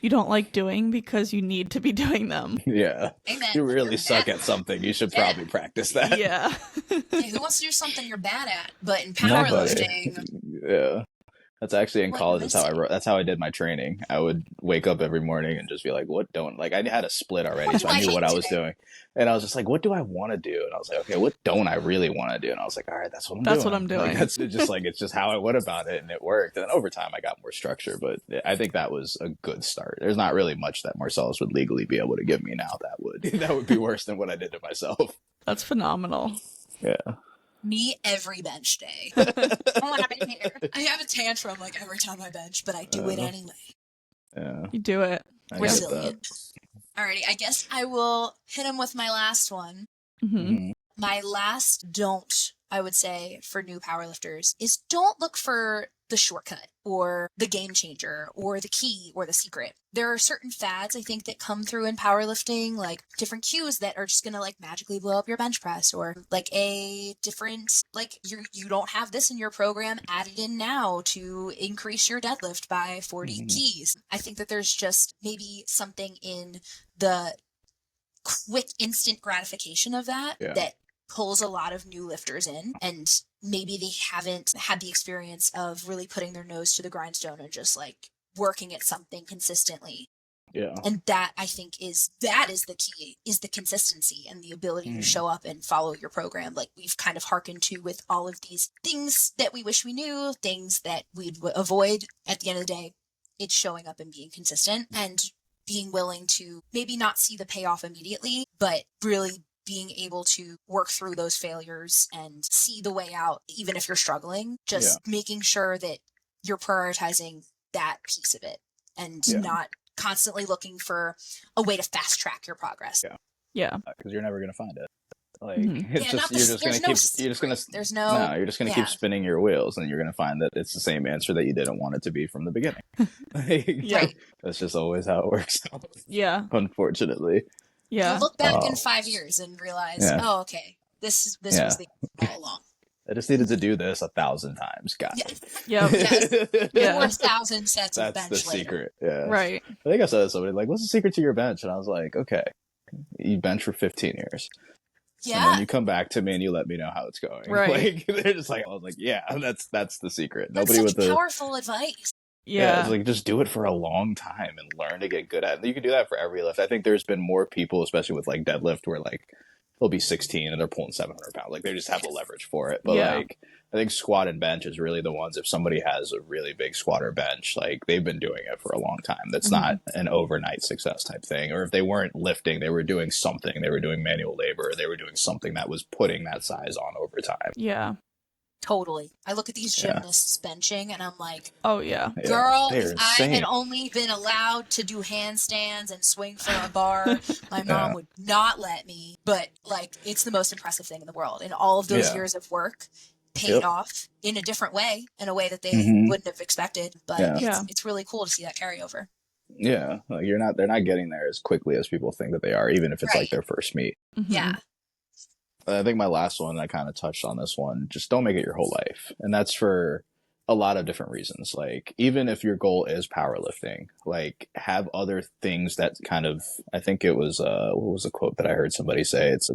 you don't like doing because you need to be doing them. Yeah. Amen. You really You're suck bad. at something. You should probably practice that. Yeah. Hey, who wants to do something you're bad at? But in Nobody. powerlifting, Yeah. That's actually in what college. am I That's how I saying? wrote. That's how I did my training. I would wake up every morning and just be like, "What don't like?" I had a split already, What so do I I knew what hate I was today? doing, and I was just like, "What do I want to do?" And I was like, "Okay, what don't I really want to do?" And I was like, "All right, that's what I'm That's doing." what I'm doing. Like that's just like it's just how I went about it, and it worked. And then over time, I got more structure, but I think that was a good start. There's not really much that Marcellus would legally be able to give me now that would that would be worse than what I did to myself. That's phenomenal. Yeah. Me every bench day. I have a tantrum like every time I bench, but I do it anyway. Yeah. You do it. I get Resilient. Alrighty, I guess I will hit him with my last one. Hmm. Mhm. My last don't, I would say, for new powerlifters is don't look for the shortcut or the game changer or the key or the secret. There are certain fads, I think, that come through in powerlifting, like different cues that are just going to like magically blow up your bench press, or like a different, like you don't have this in your program, add it in now to increase your deadlift by 40 Mhm. keys. I think that there's just maybe something in the quick instant gratification of that Yeah. that pulls a lot of new lifters in, and maybe they haven't had the experience of really putting their nose to the grindstone and just like working at something consistently. Yeah. And that I think is the key, is the consistency and the ability to show up and follow your program, like we've kind of hearkened to with all of these things that we wish we knew, things that we'd avoid. At the end of the day, it's showing up and being consistent and being willing to maybe not see the payoff immediately, but really being able to work through those failures and see the way out, even if you're struggling, just making sure that you're prioritizing that piece of it and not constantly looking for a way to fast track your progress. Yeah. Because you're never gonna find it. Like Mhm. it's just you're just gonna keep you're just gonna keep spinning your wheels, and you're gonna find that it's the same answer that you didn't want it to be from the beginning. Yeah. Right. That's just always how it works out. Yeah. Unfortunately. Yeah. You'll look back in 5 years and realize, oh, okay, this was the all along. I just needed to do this 1,000 times. Got it. Yep. Yes. Yeah. 4,000 sets of That's bench the later. secret. Yeah. Right. I think I said to somebody like, "What's the secret to your bench?" And I was like, "Okay, you bench for 15 years." And then Yeah. you come back to me and you let me know how it's going. Right. Like they're just like, I was like, yeah, that's the secret. That's Nobody such with powerful advice. yeah, it's Yeah. like just do it for a long time and learn to get good at it. You can do that for every lift. I think there's been more people, especially with like deadlift, where like they'll be 16 and they're pulling 700 pounds. Like they just have the leverage for it. But Yeah. like I think squat and bench is really the ones. If somebody has a really big squat or bench, like they've been doing it for a long time. That's not an overnight success type thing. Or if they weren't lifting, they were doing something. They were doing manual labor. Or they were doing something that was putting that size on over time. Yeah. Totally. I look at these gymnasts benching and I'm like, Oh yeah. girl, they're if I had insane. only been allowed to do handstands and swing from a bar, my mom would not let me. But like, it's the most impressive thing in the world. And all of those years of work paid off in a different way, in a way that they wouldn't have expected. But it's really cool to see that carryover. Yeah, like they're not getting there as quickly as people think that they are, even if it's like their first meet. Mhm. Yeah. I think my last one, I kind of touched on this one, just don't make it your whole life. And that's for a lot of different reasons. Like, even if your goal is powerlifting, like have other things that kind of, I think it was, what was a quote that I heard somebody say? It's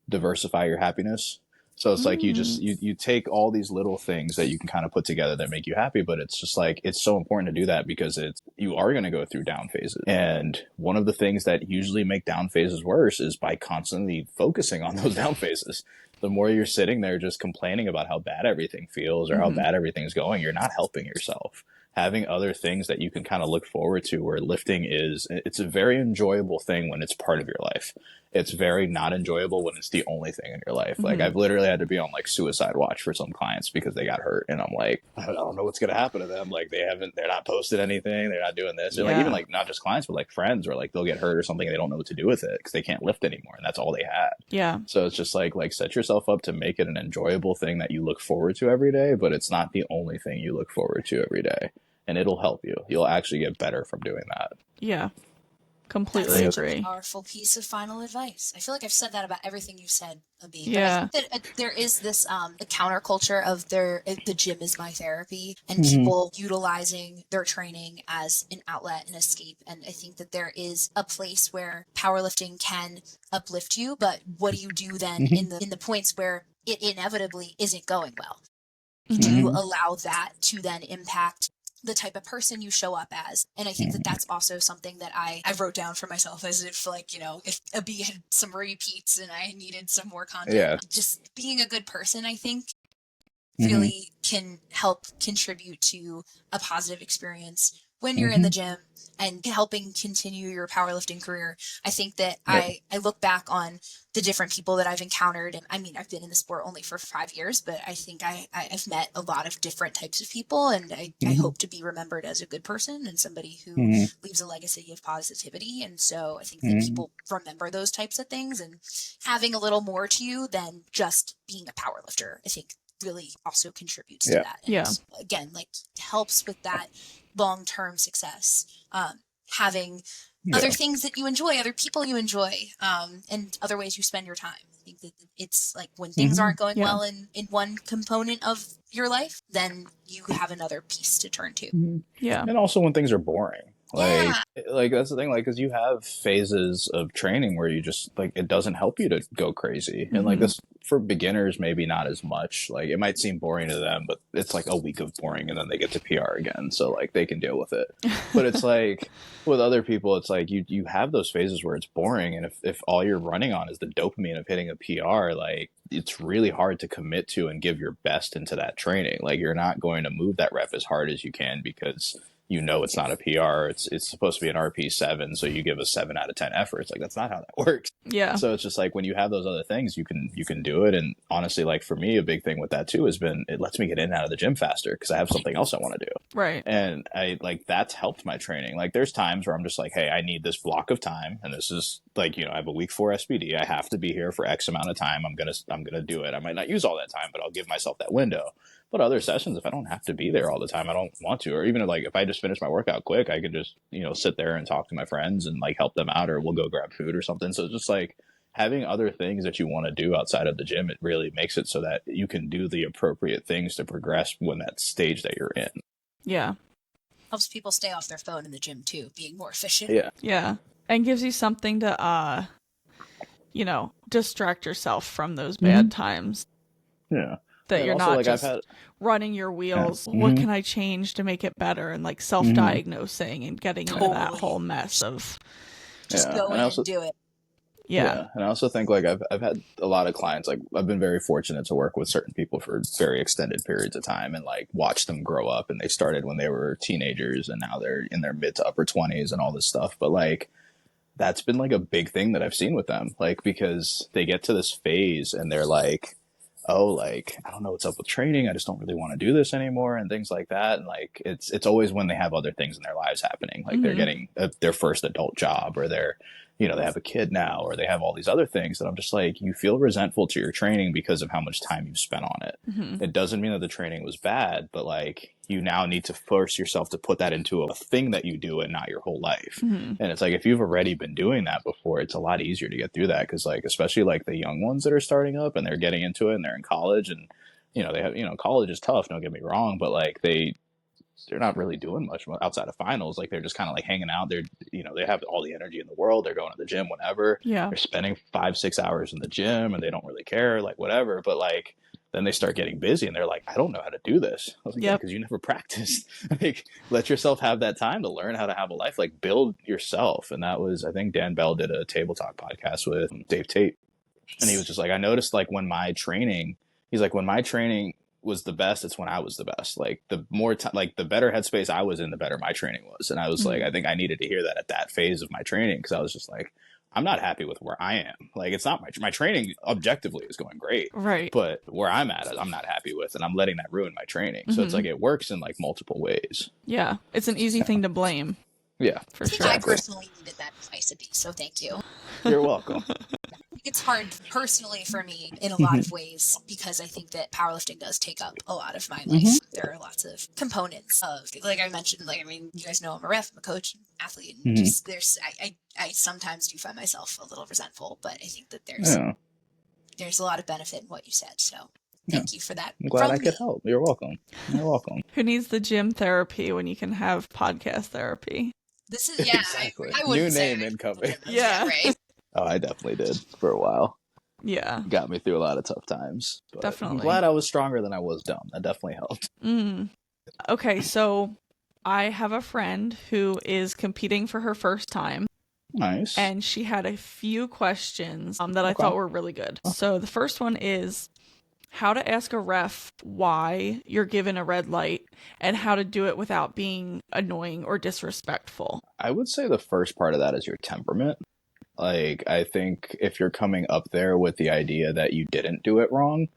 diversify your happiness. So it's like you take all these little things that you can kind of put together that make you happy, but it's just like it's so important to do that because you are going to go through down phases. And one of the things that usually make down phases worse is by constantly focusing on those down phases. The more you're sitting there just complaining about how bad everything feels or how bad everything's going, you're not helping yourself. Having other things that you can kind of look forward to, where lifting it's a very enjoyable thing when it's part of your life. It's very not enjoyable when it's the only thing in your life. Like I've literally had to be on like suicide watch for some clients because they got hurt, and I'm like, I don't know what's gonna happen to them. Like they're not posted anything, they're not doing this. Or like even like not just clients, but like friends, where like they'll get hurt or something, and they don't know what to do with it because they can't lift anymore, and that's all they had. Yeah. So it's just like set yourself up to make it an enjoyable thing that you look forward to every day, but it's not the only thing you look forward to every day. And it'll help you. You'll actually get better from doing that. Yeah. Completely That's agree. such a powerful piece of final advice. I feel like I've said that about everything you said, Abiy. Yeah. But I think that there is this a counterculture of the gym is my therapy, and Mhm. people utilizing their training as an outlet and escape. And I think that there is a place where powerlifting can uplift you, but what do you do then Mhm. in the points where it inevitably isn't going well? You Mhm. do allow that to then impact the type of person you show up as. And I think that that's also something that I wrote down for myself, as if, like, you know, if Abiy had some repeats and I needed some more content. Yeah. Just being a good person, I think, Mhm. really can help contribute to a positive experience when you're in the gym and helping continue your powerlifting career. I think that I look back on the different people that I've encountered, and I mean, I've been in the sport only for 5 years, but I think I've met a lot of different types of people, and I hope to be remembered as a good person and somebody who leaves a legacy of positivity. And so I think that people remember those types of things, and having a little more to you than just being a powerlifter, I think really also contributes to that. And Yeah. again, like, helps with that long-term success. Having other things that you enjoy, other people you enjoy, and other ways you spend your time. I think that it's like when things aren't going well in one component of your life, then you have another piece to turn to. Yeah. And also when things are boring. Yeah. Like that's the thing, like, because you have phases of training where you just, like, it doesn't help you to go crazy. And like this, for beginners, maybe not as much. Like, it might seem boring to them, but it's like a week of boring and then they get to PR again. So like they can deal with it. But it's like with other people, it's like you have those phases where it's boring. And if all you're running on is the dopamine of hitting a PR, like, it's really hard to commit to and give your best into that training. Like, you're not going to move that rep as hard as you can because you know it's not a PR. It's supposed to be an RP7, so you give a 7 out of 10 effort. It's like, that's not how that works. Yeah. So it's just like when you have those other things, you can do it. And honestly, like for me, a big thing with that too has been it lets me get in and out of the gym faster because I have something else I want to do. Right. And I like that's helped my training. Like there's times where I'm just like, hey, I need this block of time, and this is like, you know, I have a week 4 SBD. I have to be here for X amount of time. I'm gonna do it. I might not use all that time, but I'll give myself that window. But other sessions, if I don't have to be there all the time, I don't want to. Or even like if I just finish my workout quick, I can just, you know, sit there and talk to my friends and like help them out, or we'll go grab food or something. So it's just like having other things that you want to do outside of the gym, it really makes it so that you can do the appropriate things to progress when that stage that you're in. Yeah. Helps people stay off their phone in the gym too, being more efficient. Yeah. Yeah. And gives you something to, you know, distract yourself from those bad times. Yeah. That And you're also, not like, just I've had running your wheels. Yeah. What can I change to make it better? And like self-diagnosing and getting into that Totally. whole mess of Just go in and do it. Yeah. And I also think like I've had a lot of clients, like I've been very fortunate to work with certain people for very extended periods of time and like watch them grow up, and they started when they were teenagers and now they're in their mid to upper 20s and all this stuff. But like that's been like a big thing that I've seen with them, like because they get to this phase and they're like, oh, like I don't know what's up with training. I just don't really want to do this anymore and things like that. And like it's always when they have other things in their lives happening, like they're getting their first adult job, or they're, you know, they have a kid now, or they have all these other things that I'm just like, you feel resentful to your training because of how much time you've spent on it. It doesn't mean that the training was bad, but like you now need to force yourself to put that into a thing that you do and not your whole life. And it's like, if you've already been doing that before, it's a lot easier to get through that. Cause like, especially like the young ones that are starting up and they're getting into it and they're in college, and, you know, they have, you know, college is tough, don't get me wrong, but like they're not really doing much outside of finals. Like they're just kind of like hanging out. They're, you know, they have all the energy in the world. They're going to the gym whenever. Yeah. They're spending 5-6 hours in the gym and they don't really care, like whatever. But like, then they start getting busy and they're like, I don't know how to do this. I was like, yeah, because you never practiced. Like, let yourself have that time to learn how to have a life, like build yourself. And that was, I think Dan Bell did a Table Talk podcast with Dave Tate. And he was just like, I noticed like when my training, he's like, when my training was the best, it's when I was the best. Like the more like the better headspace I was in, the better my training was. And I was like, I think I needed to hear that at that phase of my training, because I was just like, I'm not happy with where I am. Like it's not my training objectively is going great, Right. but where I'm at, I'm not happy with, and I'm letting that ruin my training. So it's like it works in like multiple ways. Yeah. It's an easy thing to blame. Yeah, For I think sure. I personally needed that advice, Abiy, so thank you. You're welcome. it's hard personally for me in a lot of ways because I think that powerlifting does take up a lot of my life. There are lots of components of, like I mentioned, like, I mean, you guys know I'm a ref, I'm a coach, athlete, and just I sometimes do find myself a little resentful, but I think that there's a lot of benefit in what you said. So thank you for that. I'm glad I could help. You're welcome. You're welcome. Who needs the gym therapy when you can have podcast therapy? This is, yeah, exactly. I wouldn't New name say incoming. Yeah. right. Oh, I definitely did for a while. Yeah. Got me through a lot of tough times. But Definitely. I'm glad I was stronger than I was dumb. That definitely helped. Okay, so I have a friend who is competing for her first time. Nice. And she had a few questions that I thought were really good. So the first one is how to ask a ref why you're given a red light and how to do it without being annoying or disrespectful. I would say the first part of that is your temperament. Like, I think if you're coming up there with the idea that you didn't do it wrong,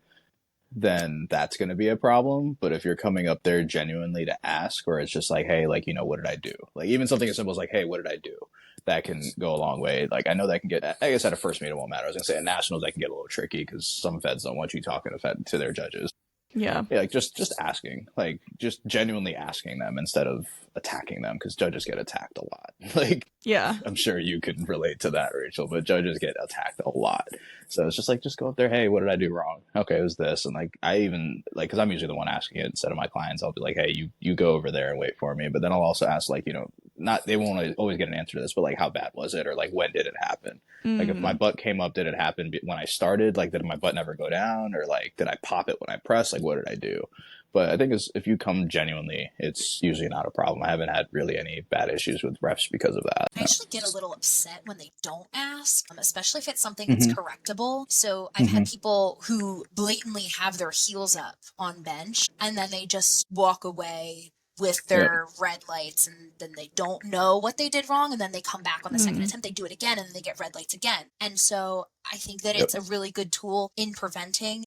then that's going to be a problem. But if you're coming up there genuinely to ask, or it's just like, hey, like, you know, what did I do? Like, even something as simple as like, hey, what did I do? That can go a long way. Like, I know that can get, I guess at a first meet it won't matter. I was going to say at nationals, that can get a little tricky because some feds don't want you talking to their judges. Yeah. Like just asking, like just genuinely asking them instead of attacking them, because judges get attacked a lot. Like, yeah, I'm sure you can relate to that, Rachel, but judges get attacked a lot. So it's just like, just go up there. Hey, what did I do wrong? Okay, it was this. And like, I even like, cause I'm usually the one asking it instead of my clients. I'll be like, hey, you go over there and wait for me. But then I'll also ask, like, you know, not, they won't always get an answer to this, but like, how bad was it? Or like, when did it happen? Like, if my butt came up, did it happen when I started? Like, did my butt never go down? Or like, did I pop it when I pressed? Like, what did I do? But I think if you come genuinely, it's usually not a problem. I haven't had really any bad issues with refs because of that. I actually get a little upset when they don't ask, especially if it's something that's correctable. So I've had people who blatantly have their heels up on bench and then they just walk away with their red lights, and then they don't know what they did wrong, and then they come back on the second attempt, they do it again, and then they get red lights again. And so I think that it's a really good tool in preventing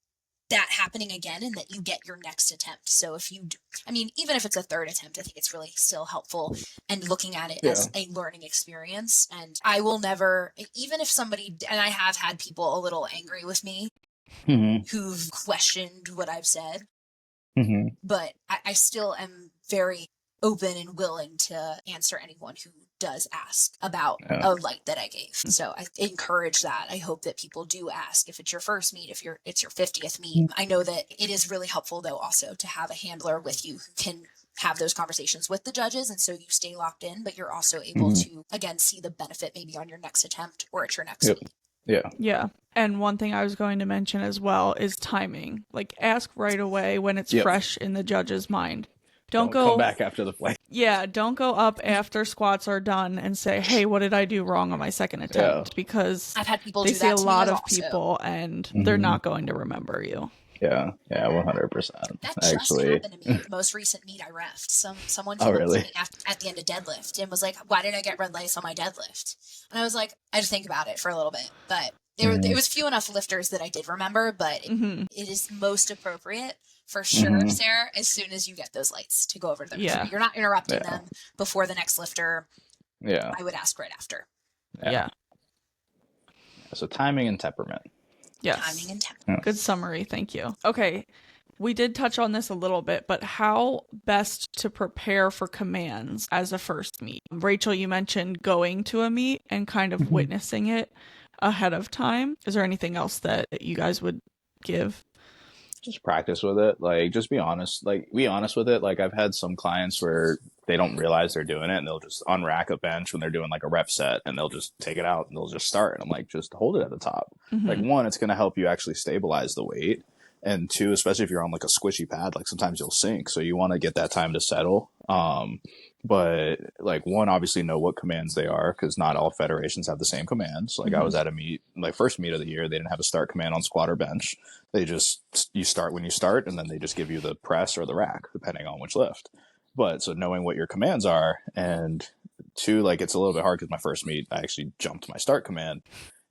that happening again, and that you get your next attempt. So if you, I mean, even if it's a third attempt, I think it's really still helpful and looking at it as a learning experience. And I will never, even if somebody, and I have had people a little angry with me who've questioned what I've said, but I still am very open and willing to answer anyone who does ask about a light that I gave. So I encourage that. I hope that people do ask if it's your first meet, if it's your 50th meet. I know that it is really helpful though also to have a handler with you who can have those conversations with the judges, and so you stay locked in, but you're also able to again see the benefit maybe on your next attempt or at your next meet. Yeah. And one thing I was going to mention as well is timing. Like, ask right away when it's fresh in the judge's mind. Don't go come back after the flight. Yeah, don't go up after squats are done and say, hey, what did I do wrong on my second attempt? Because I've had people they do see that a to lot me of also. people and they're not going to remember you. Yeah, 100%. That just Actually happened to me. The most recent meet I refed. Someone came really? up to me at the end of deadlift and was like, "Why did I get red lights on my deadlift?" And I was like, I had to think about it for a little bit, but it was few enough lifters that I did remember. But it is most appropriate for sure, Sarah, as soon as you get those lights to go over to them. Yeah. You're not interrupting them before the next lifter. Yeah. I would ask right after. Yeah. So timing and temperament. Yes. Timing and temperament. Good summary. Thank you. Okay. We did touch on this a little bit, but how best to prepare for commands as a first meet? Rachel, you mentioned going to a meet and kind of witnessing it ahead of time. Is there anything else that you guys would give? Just practice with it. Like, just be honest. Like, be honest with it. Like, I've had some clients where they don't realize they're doing it and they'll just unrack a bench when they're doing like a rep set and they'll just take it out and they'll just start. And I'm like, just hold it at the top. Like, one, it's going to help you actually stabilize the weight. And two, especially if you're on like a squishy pad, like sometimes you'll sink. So you want to get that time to settle. But like, one, obviously know what commands they are, because not all federations have the same commands. Like I was at a meet, like first meet of the year, they didn't have a start command on squat or bench. They just, you start when you start, and then they just give you the press or the rack, depending on which lift. But so knowing what your commands are, and two, like it's a little bit hard because my first meet, I actually jumped my start command.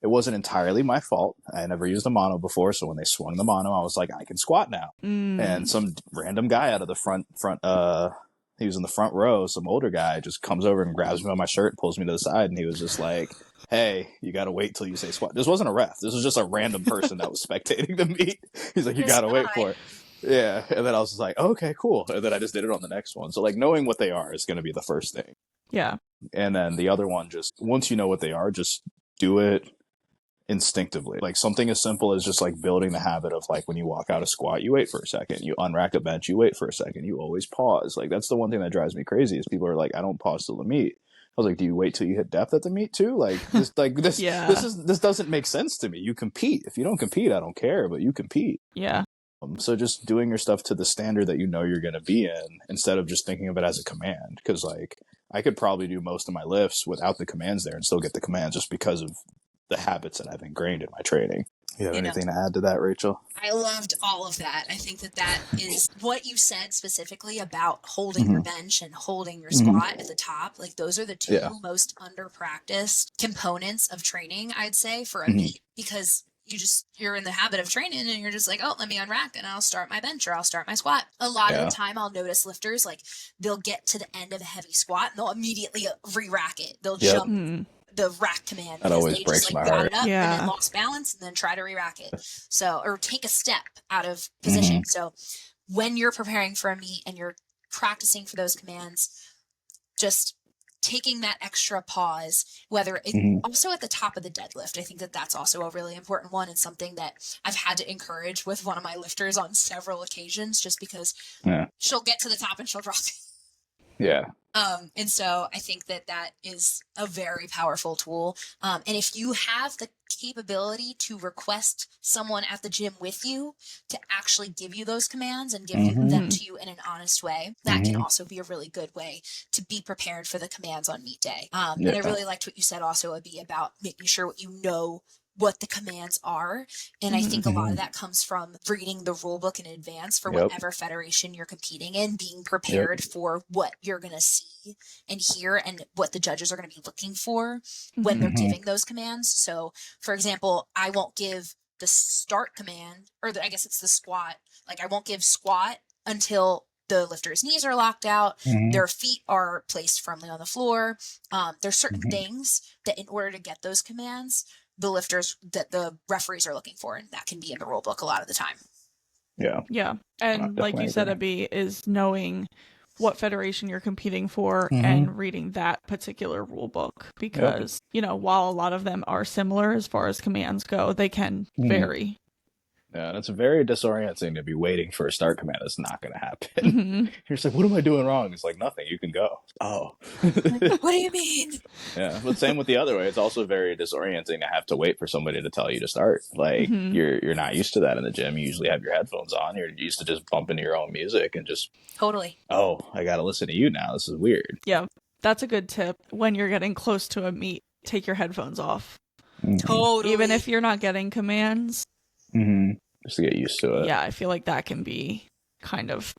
It wasn't entirely my fault. I never used a mono before, so when they swung the mono, I was like, I can squat now. And some random guy out of the front, He was in the front row. Some older guy just comes over and grabs me by my shirt, pulls me to the side, and he was just like, "Hey, you got to wait till you say squat." This wasn't a ref. This was just a random person that was spectating the meet. He's like, "You got to wait for it." Yeah. And then I was just like, okay, cool. And then I just did it on the next one. So like knowing what they are is going to be the first thing. Yeah. And then the other one, just once you know what they are, just do it instinctively. Like something as simple as just like building the habit of like when you walk out a squat, you wait for a second. You unrack a bench, you wait for a second. You always pause. Like that's the one thing that drives me crazy is people are like, I don't pause till the meet. I was like, do you wait till you hit depth at the meet too? This Yeah. this doesn't make sense to me. You compete. If you don't compete, I don't care, but you compete. Yeah. So just doing your stuff to the standard that you know you're going to be in instead of just thinking of it as a command. Because like I could probably do most of my lifts without the commands there and still get the commands just because of the habits that I've ingrained in my training. You have anything to add to that, Rachel? I loved all of that. I think that is what you said specifically about holding your bench and holding your squat at the top. Like those are the two most under practiced components of training, I'd say, for a meet, because you're in the habit of training and you're just like, oh, let me unrack and I'll start my bench or I'll start my squat. A lot of the time I'll notice lifters, like they'll get to the end of a heavy squat and they'll immediately re-rack it. They'll jump the rack command. That always breaks my heart. It up and then lost balance and then try to re-rack it. So, or take a step out of position. So when you're preparing for a meet and you're practicing for those commands, just taking that extra pause, whether it also at the top of the deadlift. I think that that's also a really important one and something that I've had to encourage with one of my lifters on several occasions, just because she'll get to the top and she'll drop it. Yeah. And so I think that is a very powerful tool. And if you have the capability to request someone at the gym with you to actually give you those commands and give them to you in an honest way, that can also be a really good way to be prepared for the commands on meet day. And I really liked what you said also, Abiy, about making sure you know what the commands are. And I think a lot of that comes from reading the rule book in advance for whatever federation you're competing in, being prepared for what you're going to see and hear and what the judges are going to be looking for when they're giving those commands. So for example, I won't give the start command, or I guess it's the squat. Like I won't give squat until the lifter's knees are locked out, their feet are placed firmly on the floor. There's certain things that in order to get those commands, the lifters that the referees are looking for, and that can be in the rule book a lot of the time. Yeah. And like you said, Abiy, is knowing what federation you're competing for and reading that particular rule book, because while a lot of them are similar as far as commands go, they can vary. Yeah, it's very disorienting to be waiting for a start command that's not going to happen. You're just like, what am I doing wrong? It's like, nothing. You can go. Oh. What do you mean? Yeah, but same with the other way. It's also very disorienting to have to wait for somebody to tell you to start. Like, you're not used to that in the gym. You usually have your headphones on. You're used to just bumping to your own music and just... Totally. Oh, I got to listen to you now. This is weird. Yeah, that's a good tip. When you're getting close to a meet, take your headphones off. Totally. Even if you're not getting commands. Just to get used to it. Yeah, I feel like that can be kind of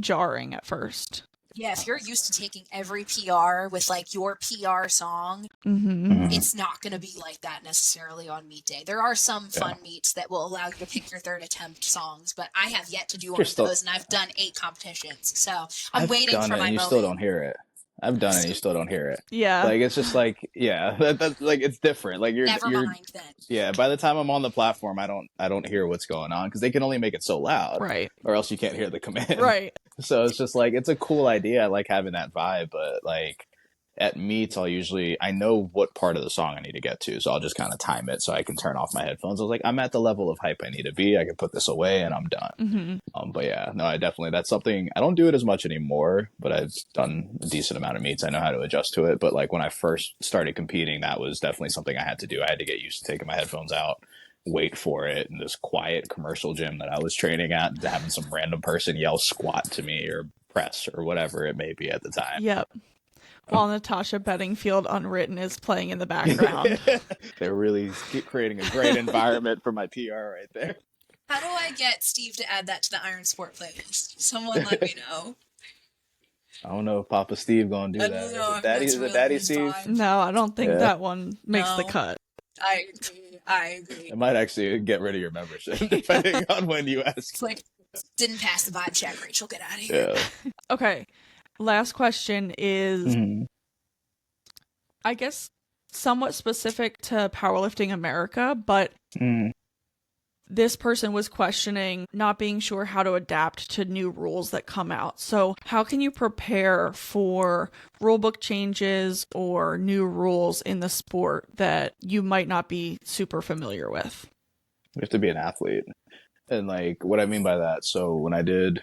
jarring at first. Yeah, if you're used to taking every PR with like your PR song, it's not going to be like that necessarily on meet day. There are some fun meets that will allow you to pick your third attempt songs, but I have yet to do one of those, and I've done 8 competitions. So I'm waiting for my moment. You still don't hear it. I've done it and you still don't hear it. Yeah. Like, it's just like, that's like, it's different. Like Never mind then. Yeah. By the time I'm on the platform, I don't hear what's going on because they can only make it so loud. Right. Or else you can't hear the command. Right. So it's just like, it's a cool idea. I like having that vibe, but like at meets, I know what part of the song I need to get to. So I'll just kind of time it so I can turn off my headphones. I was like, I'm at the level of hype I need to be. I can put this away and I'm done. But yeah, no, that's something, I don't do it as much anymore, but I've done a decent amount of meets. I know how to adjust to it. But like when I first started competing, that was definitely something I had to do. I had to get used to taking my headphones out, wait for it in this quiet commercial gym that I was training at, and having some random person yell squat to me or press or whatever it may be at the time. Yep. While Natasha Bedingfield Unwritten is playing in the background. They're really creating a great environment for my PR right there. How do I get Steve to add that to the Iron Sport playlist? Someone let me know. I don't know if Papa Steve gonna do that. Is it Daddy Steve? No, I don't think that one makes the cut. I agree. It might actually get rid of your membership, depending on when you ask. It's like, didn't pass the vibe check, Rachel, get out of here. Okay. last question is, I guess, somewhat specific to Powerlifting America, but this person was questioning not being sure how to adapt to new rules that come out. So how can you prepare for rulebook changes or new rules in the sport that you might not be super familiar with? You have to be an athlete. And like what I mean by that, so when I did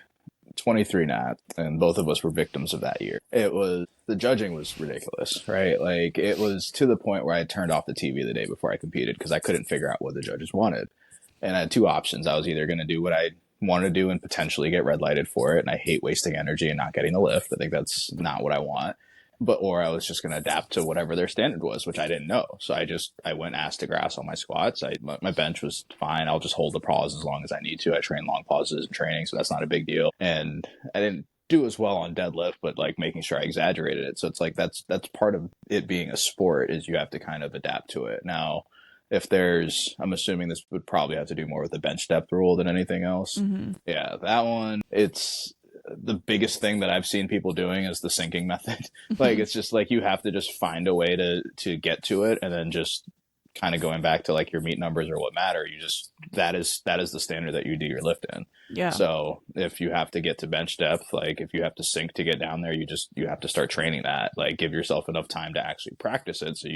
23 Nat, and both of us were victims of that year, the judging was ridiculous, right? Like it was to the point where I turned off the TV the day before I competed because I couldn't figure out what the judges wanted. And I had two options. I was either going to do what I want to do and potentially get red lighted for it. And I hate wasting energy and not getting the lift. I think that's not what I want. Or I was just going to adapt to whatever their standard was, which I didn't know. So I went ass to grass on my squats. My bench was fine. I'll just hold the pause as long as I need to. I train long pauses in training, so that's not a big deal. And I didn't do as well on deadlift, but like making sure I exaggerated it. So it's like that's part of it being a sport, is you have to kind of adapt to it. Now, I'm assuming this would probably have to do more with the bench depth rule than anything else. Yeah, that one, it's the biggest thing that I've seen people doing is the sinking method. Like, it's just like, you have to just find a way to get to it. And then just kind of going back to like your meet numbers or what matter, that is the standard that you do your lift in. Yeah. So if you have to get to bench depth, like if you have to sink to get down there, you have to start training that, like give yourself enough time to actually practice it. So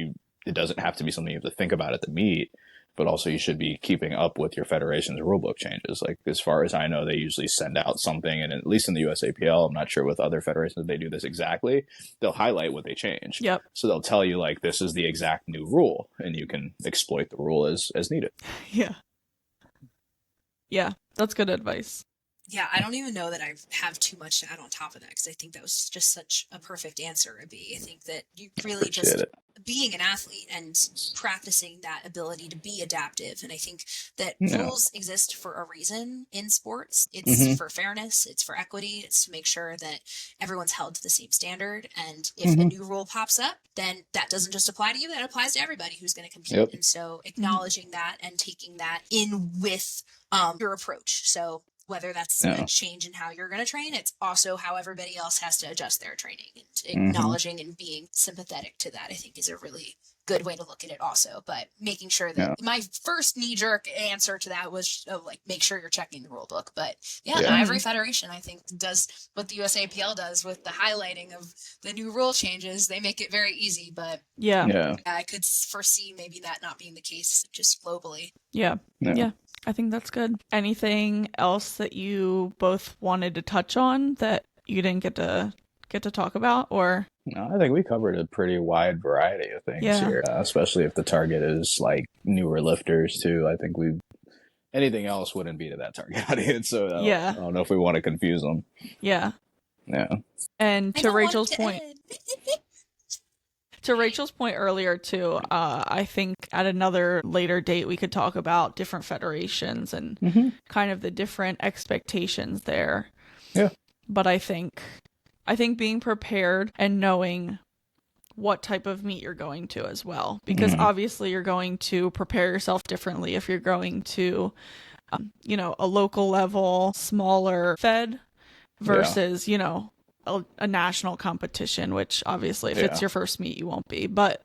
it doesn't have to be something you have to think about at the meet, but also you should be keeping up with your federation's rulebook changes. Like, as far as I know, they usually send out something, and at least in the USAPL, I'm not sure with other federations they do this exactly. They'll highlight what they change. Yep. So they'll tell you like, this is the exact new rule, and you can exploit the rule as needed. Yeah. Yeah, that's good advice. Yeah, I don't even know that I have too much to add on top of that, because I think that was just such a perfect answer, Abiy. I think that you really just being an athlete and practicing that ability to be adaptive. And I think that rules exist for a reason in sports. It's for fairness, it's for equity, it's to make sure that everyone's held to the same standard. And if a new rule pops up, then that doesn't just apply to you, that applies to everybody who's going to compete. And so acknowledging that and taking that in with your approach. So whether that's a change in how you're going to train, it's also how everybody else has to adjust their training, and acknowledging and being sympathetic to that, I think, is a really good way to look at it also. But making sure that my first knee-jerk answer to that was like, make sure you're checking the rule book. But not every federation, I think, does what the USAPL does with the highlighting of the new rule changes. They make it very easy, but I could foresee maybe that not being the case just globally. Yeah. I think that's good. Anything else that you both wanted to touch on that you didn't get to talk about, or? No, I think we covered a pretty wide variety of things here, especially if the target is like newer lifters too. I think anything else wouldn't be to that target audience. So I don't know if we want to confuse them. Yeah. And to Rachel's point. To Rachel's point earlier, too, I think at another later date we could talk about different federations and kind of the different expectations there. Yeah. But I think being prepared and knowing what type of meet you're going to as well, because obviously you're going to prepare yourself differently if you're going to, a local level, smaller fed versus, a national competition, which obviously if it's your first meet you won't be, but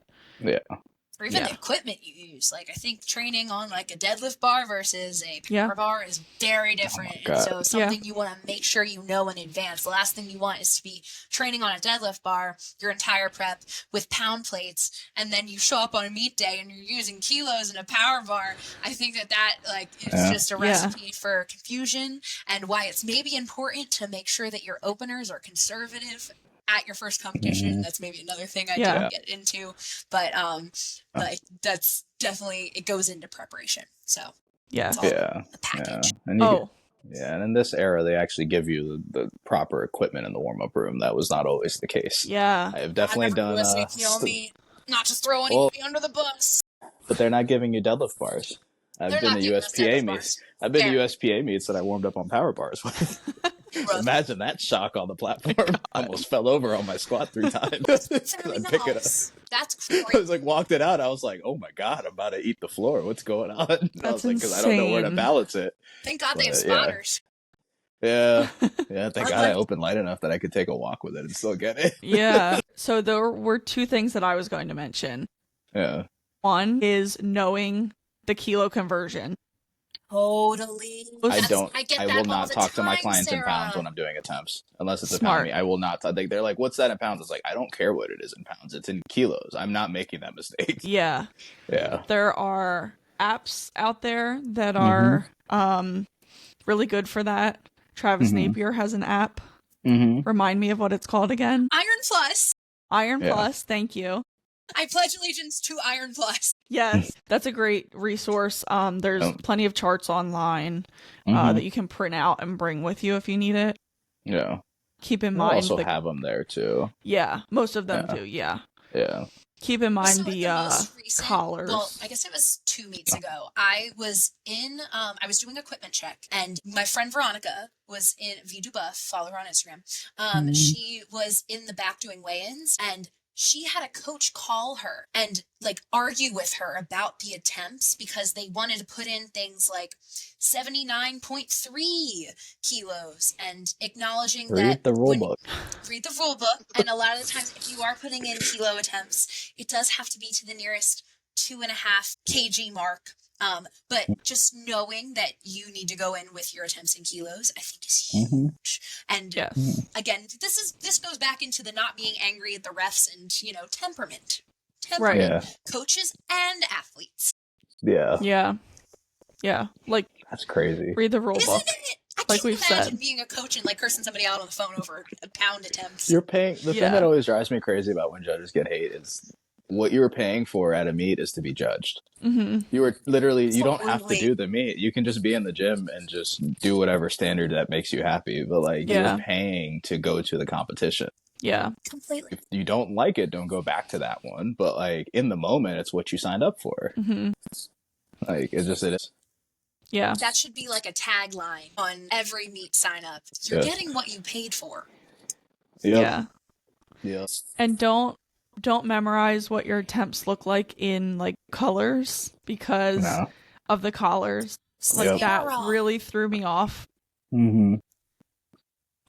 or even the equipment you use. Like, I think training on like a deadlift bar versus a power bar is very different. And so something you want to make sure you know in advance. The last thing you want is to be training on a deadlift bar your entire prep with pound plates, and then you show up on a meet day and you're using kilos in a power bar. I think that like is just a recipe for confusion, and why it's maybe important to make sure that your openers are conservative at your first competition. That's maybe another thing I didn't get into, but like that's definitely, it goes into preparation. So it's all a package. And and in this era, they actually give you the proper equipment in the warm-up room. That was not always the case. Yeah, I have definitely done. Not to throw anybody under the bus, but they're not giving you deadlift bars. I've been to USPA meets. I've been to USPA meets that I warmed up on power bars with. Imagine that shock on the platform. I almost fell over on my squat 3 times. I pick it up. That's crazy. I was like, walked it out. I was like, oh my God, I'm about to eat the floor. What's going on? I was like, because I don't know where to balance it. Thank God they have spotters. Yeah. Yeah. Thank Or God I like, opened light enough that I could take a walk with it and still get it. Yeah. So there were two things that I was going to mention. Yeah. One is knowing the kilo conversion. totally. I That's don't. I get I that will all not the talk to my time, clients in pounds Sarah. when I'm doing attempts, unless it's a pound smart. meet. I will not. They're like, "What's that in pounds?" It's like, I don't care what it is in pounds. It's in kilos. I'm not making that mistake. Yeah. Yeah. There are apps out there that Mhm. are really good for that. Travis Mhm. Napier has an app. Mhm. Remind me of what it's called again. Iron Plus. Iron Yeah. Plus, thank you. I pledge allegiance to Iron Plus. Yes, that's a great resource. There's Oh. plenty of charts online Mhm. that you can print out and bring with you if you need it. Yeah. Keep in They'll mind also have them there too. yeah, most of them Yeah. do, yeah. Yeah. Keep in mind So the most recent, collars. well, I guess it was 2 meets ago. I was I was doing equipment check, and my friend Veronica was in Vidu Buff, follow her on Instagram. She was in the back doing weigh-ins, and she had a coach call her and like argue with her about the attempts because they wanted to put in things like 79.3 kilos and acknowledging Read that the rule when book. read the rule book, and a lot of the times if you are putting in kilo attempts, it does have to be to the nearest 2.5 kg mark. But just knowing that you need to go in with your attempts in kilos, I think is huge. And Yes. again, this goes back into the not being angry at the refs and temperament, Right. Yeah. coaches and athletes. Yeah. Yeah. Yeah. Like That's crazy. read the rule Isn't book. it? I Like can't we've imagine said. being a coach and like cursing somebody out on the phone over a pound attempts. You're paying. The Yeah. thing that always drives me crazy about when judges get hate is what you were paying for at a meet is to be judged. Mm-hmm. You were literally, you don't have to Totally. do the meet. You can just be in the gym and just do whatever standard that makes you happy. But like, Yeah. you're paying to go to the competition. Yeah. Completely. If you don't like it, don't go back to that one. But like, in the moment, it's what you signed up for. Mm-hmm. Like, it is. Yeah. That should be like a tagline on every meet sign up. You're Yes. getting what you paid for. Yep. Yeah. Yes. And don't memorize what your attempts look like in like colors because No. of the collars. Like Yep. that Sarah. really threw me off Mm-hmm.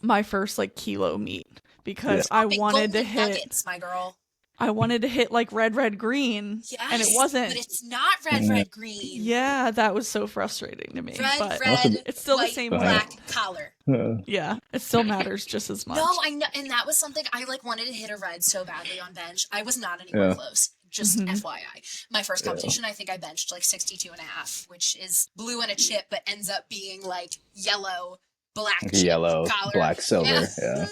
my first like kilo meet because Yeah. I Big wanted to golden hit nuggets, my girl. like red green Yes, and it wasn't. But it's not red, Yeah. red, green. Yeah, that was so frustrating to me. Red, but red, it's still the white, same black thing. collar. Yeah, it still matters just as much. No, I know, and that was something I like wanted to hit a red so badly on bench. I was not anywhere Yeah. close. Just Mhm. FYI. My first competition, I think I benched like 62.5, which is blue and a chip, but ends up being like yellow, black chip Yellow, collar. black, silver. Yeah.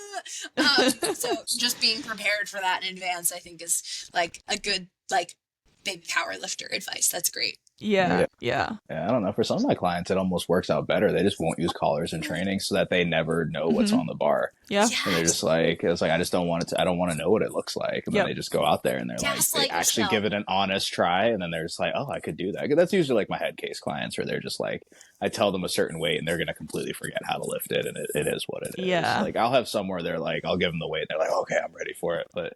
So just being prepared for that in advance, I think, is like a good like big power lifter advice. That's great. Yeah. Yeah, I don't know. For some of my clients, it almost works out better. They just won't use collars in training so that they never know what's Mhm. on the bar. Yeah. And they're just like, it's like, I just don't want it to, I don't want to know what it looks like. And Yep. then they just go out there and they're like, Gaslight they actually yourself. give it an honest try. And then they're just like, oh, I could do that. That's usually like my head case clients where they're just like, I tell them a certain weight and they're going to completely forget how to lift it. And it is what it is. Yeah. Like I'll have some where they're like, I'll give them the weight. And they're like, okay, I'm ready for it. But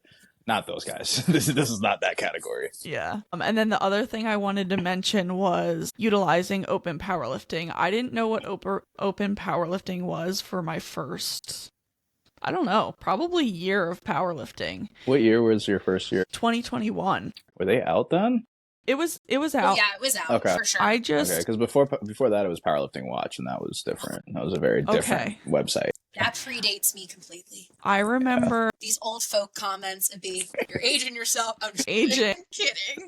not those guys. This is not that category. Yeah. And then the other thing I wanted to mention was utilizing open powerlifting. I didn't know what open powerlifting was for my first, I don't know, probably year of powerlifting. What year was your first year? 2021. Were they out then? It was Oh, out. yeah, it was out Okay. for sure. I just Okay, because before that it was Powerlifting Watch, and that was different. That was a very different Okay. website. That predates me completely. I remember These old folk comments and you're aging yourself. I'm just Aging. kidding.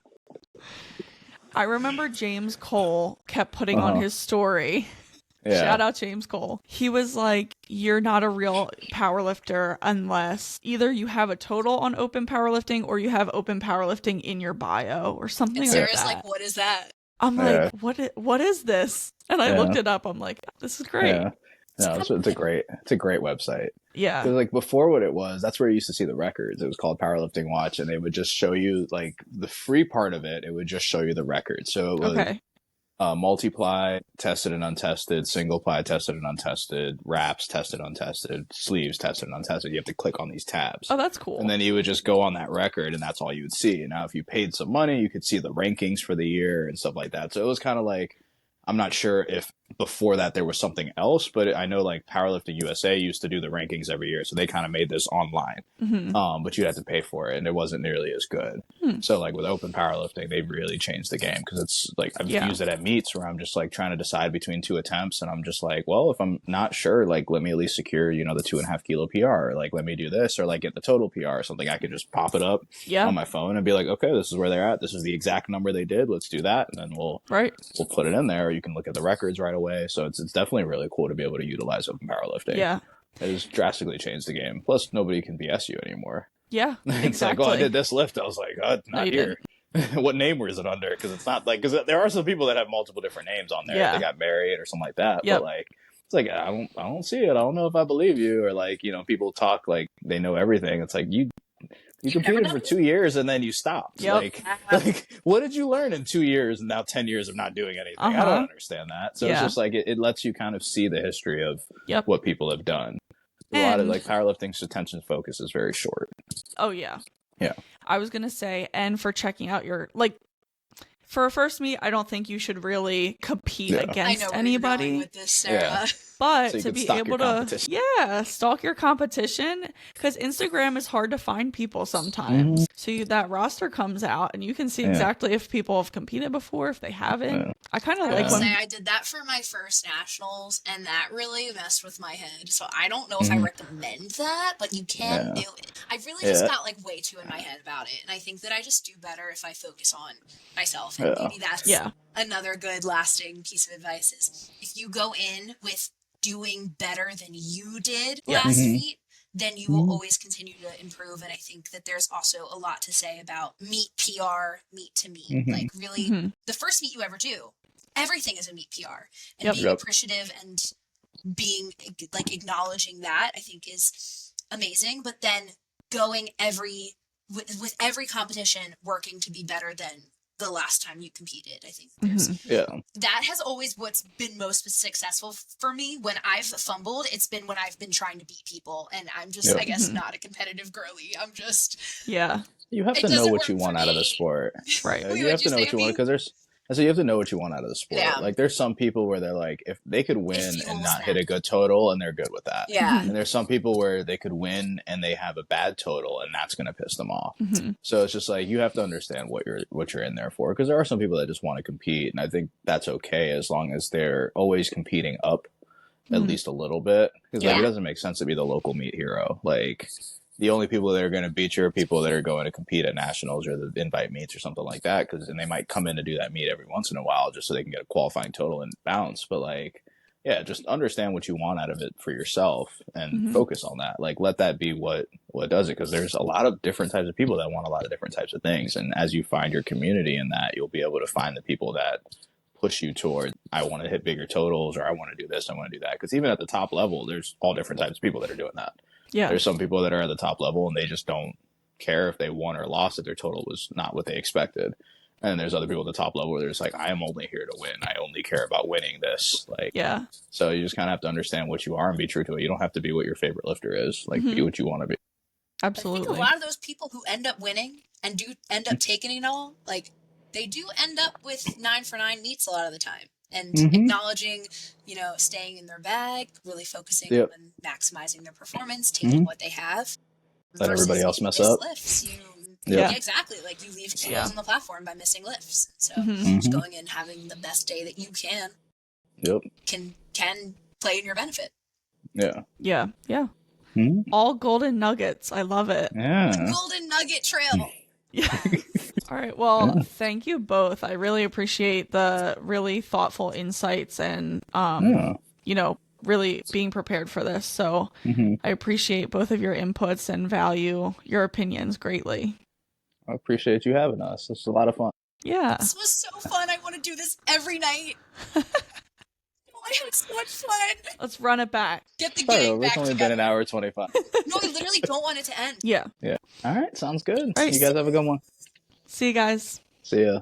I remember James Cole kept putting on Uh-huh. his story. Yeah. Shout out James Cole. He was like, you're not a real powerlifter unless either you have a total on open powerlifting or you have open powerlifting in your bio or something And like Sarah's that. like, what is that? I'm Yeah. like, what is this? And I Yeah. looked it up. I'm like, this is great. Yeah. No, it's a great website. Yeah. Because like before, what it was, that's where you used to see the records. It was called Powerlifting Watch, and they would just show you like the free part of it. It would just show you the records. So it was Okay. multiply, tested and untested, single ply, tested and untested, wraps, tested, untested, sleeves, tested and untested. You have to click on these tabs. Oh, that's cool. And then you would just go on that record, and that's all you would see. Now, if you paid some money, you could see the rankings for the year and stuff like that. So it was kind of like, I'm not sure if before that there was something else, but I know like Powerlifting USA used to do the rankings every year, so they kind of made this online. But you had to pay for it, and it wasn't nearly as good. So like with open powerlifting, they really changed the game, because it's like I've used it at meets where I'm just like trying to decide between 2 attempts, and I'm just like, well, if I'm not sure, like let me at least secure, you know, the 2.5 kilo PR, or like let me do this, or like get the total PR or something. I could just pop it up on my phone and be like, okay, this is where they're at. This is the exact number they did. Let's do that, and then we'll put it in there. Or you can look at the records right away. So it's definitely really cool to be able to utilize open powerlifting. Yeah. It has drastically changed the game. Plus, nobody can BS you anymore. Yeah, It's exactly. like, oh, I did this lift. I was like, oh, not here. What name was it under? Because it's not like, because there are some people that have multiple different names on there. They got married or something like that. But like, it's like, I don't see it. I don't know if I believe you. Or like, you know, people talk like they know everything. It's like, you competed for 2 years and then you stopped. Like, what did you learn in 2 years and now 10 years of not doing anything? I don't understand that. So it's just like, it lets you kind of see the history of what people have done. A lot of like powerlifting's attention focus is very short. Oh yeah. Yeah. I was going to say, and for checking out your, like, for a first meet, I don't think you should really compete against anybody. You're going with this, Sarah. But so to be able to, stalk your competition, because Instagram is hard to find people sometimes. So that roster comes out and you can see exactly if people have competed before, if they haven't. I kind of like when I did that for my first nationals, and that really messed with my head. So I don't know if I recommend that, but you can do it. I really just got like way too in my head about it, and I think that I just do better if I focus on myself. And maybe that's another good lasting piece of advice is if you go in with doing better than you did last meet, then you will always continue to improve. And I think that there's also a lot to say about meet PR, meet to meet. Like really, the first meet you ever do, everything is a meet PR. And being appreciative and being like acknowledging that, I think is amazing. But then going with every competition, working to be better than the last time you competed. I think that has always what's been most successful for me. When I've fumbled, it's been when I've been trying to beat people, and I'm just I guess not a competitive girly. I'm just you have to know what you want out of the sport, right? You have to know what you want, because you have to know what you want out of the sport. Like there's some people where they're like, if they could win and not hit a good total, and they're good with that. And there's some people where they could win and they have a bad total, and that's going to piss them off. So it's just like, you have to understand what you're in there for, because there are some people that just want to compete, and I think that's okay as long as they're always competing up at least a little bit, because like, it doesn't make sense to be the local meet hero. Like, the only people that are going to beat you are people that are going to compete at nationals or the invite meets or something like that. Because then they might come in to do that meet every once in a while just so they can get a qualifying total and bounce. But like, just understand what you want out of it for yourself and focus on that. Like, let that be what does it. Because there's a lot of different types of people that want a lot of different types of things. And as you find your community in that, you'll be able to find the people that push you toward, I want to hit bigger totals, or I want to do this, I want to do that. Because even at the top level, there's all different types of people that are doing that. There's some people that are at the top level and they just don't care if they won or lost, if their total was not what they expected. And there's other people at the top level where they're just like, I am only here to win. I only care about winning this. Like, so you just kind of have to understand what you are and be true to it. You don't have to be what your favorite lifter is. Like, be what you want to be. Absolutely. I think a lot of those people who end up winning and do end up taking it all, like, they do end up with 9 for 9 meets a lot of the time. And acknowledging, staying in their bag, really focusing on maximizing their performance, taking what they have. Let everybody else mess up. Lifts, exactly. Like, you leave kilos on the platform by missing lifts. So just going in, having the best day that you can, can play in your benefit. Yeah. All golden nuggets. I love it. The golden nugget trail. All right. Well, thank you both. I really appreciate the really thoughtful insights and, really being prepared for this. So I appreciate both of your inputs and value your opinions greatly. I appreciate you having us. This was a lot of fun. Yeah. This was so fun. I want to do this every night. I had so much fun. Let's run it back. Get the game back. It's only been an hour 25. No, I literally don't want it to end. Yeah. All right. Sounds good. All right, you guys have a good one. See you guys. See ya.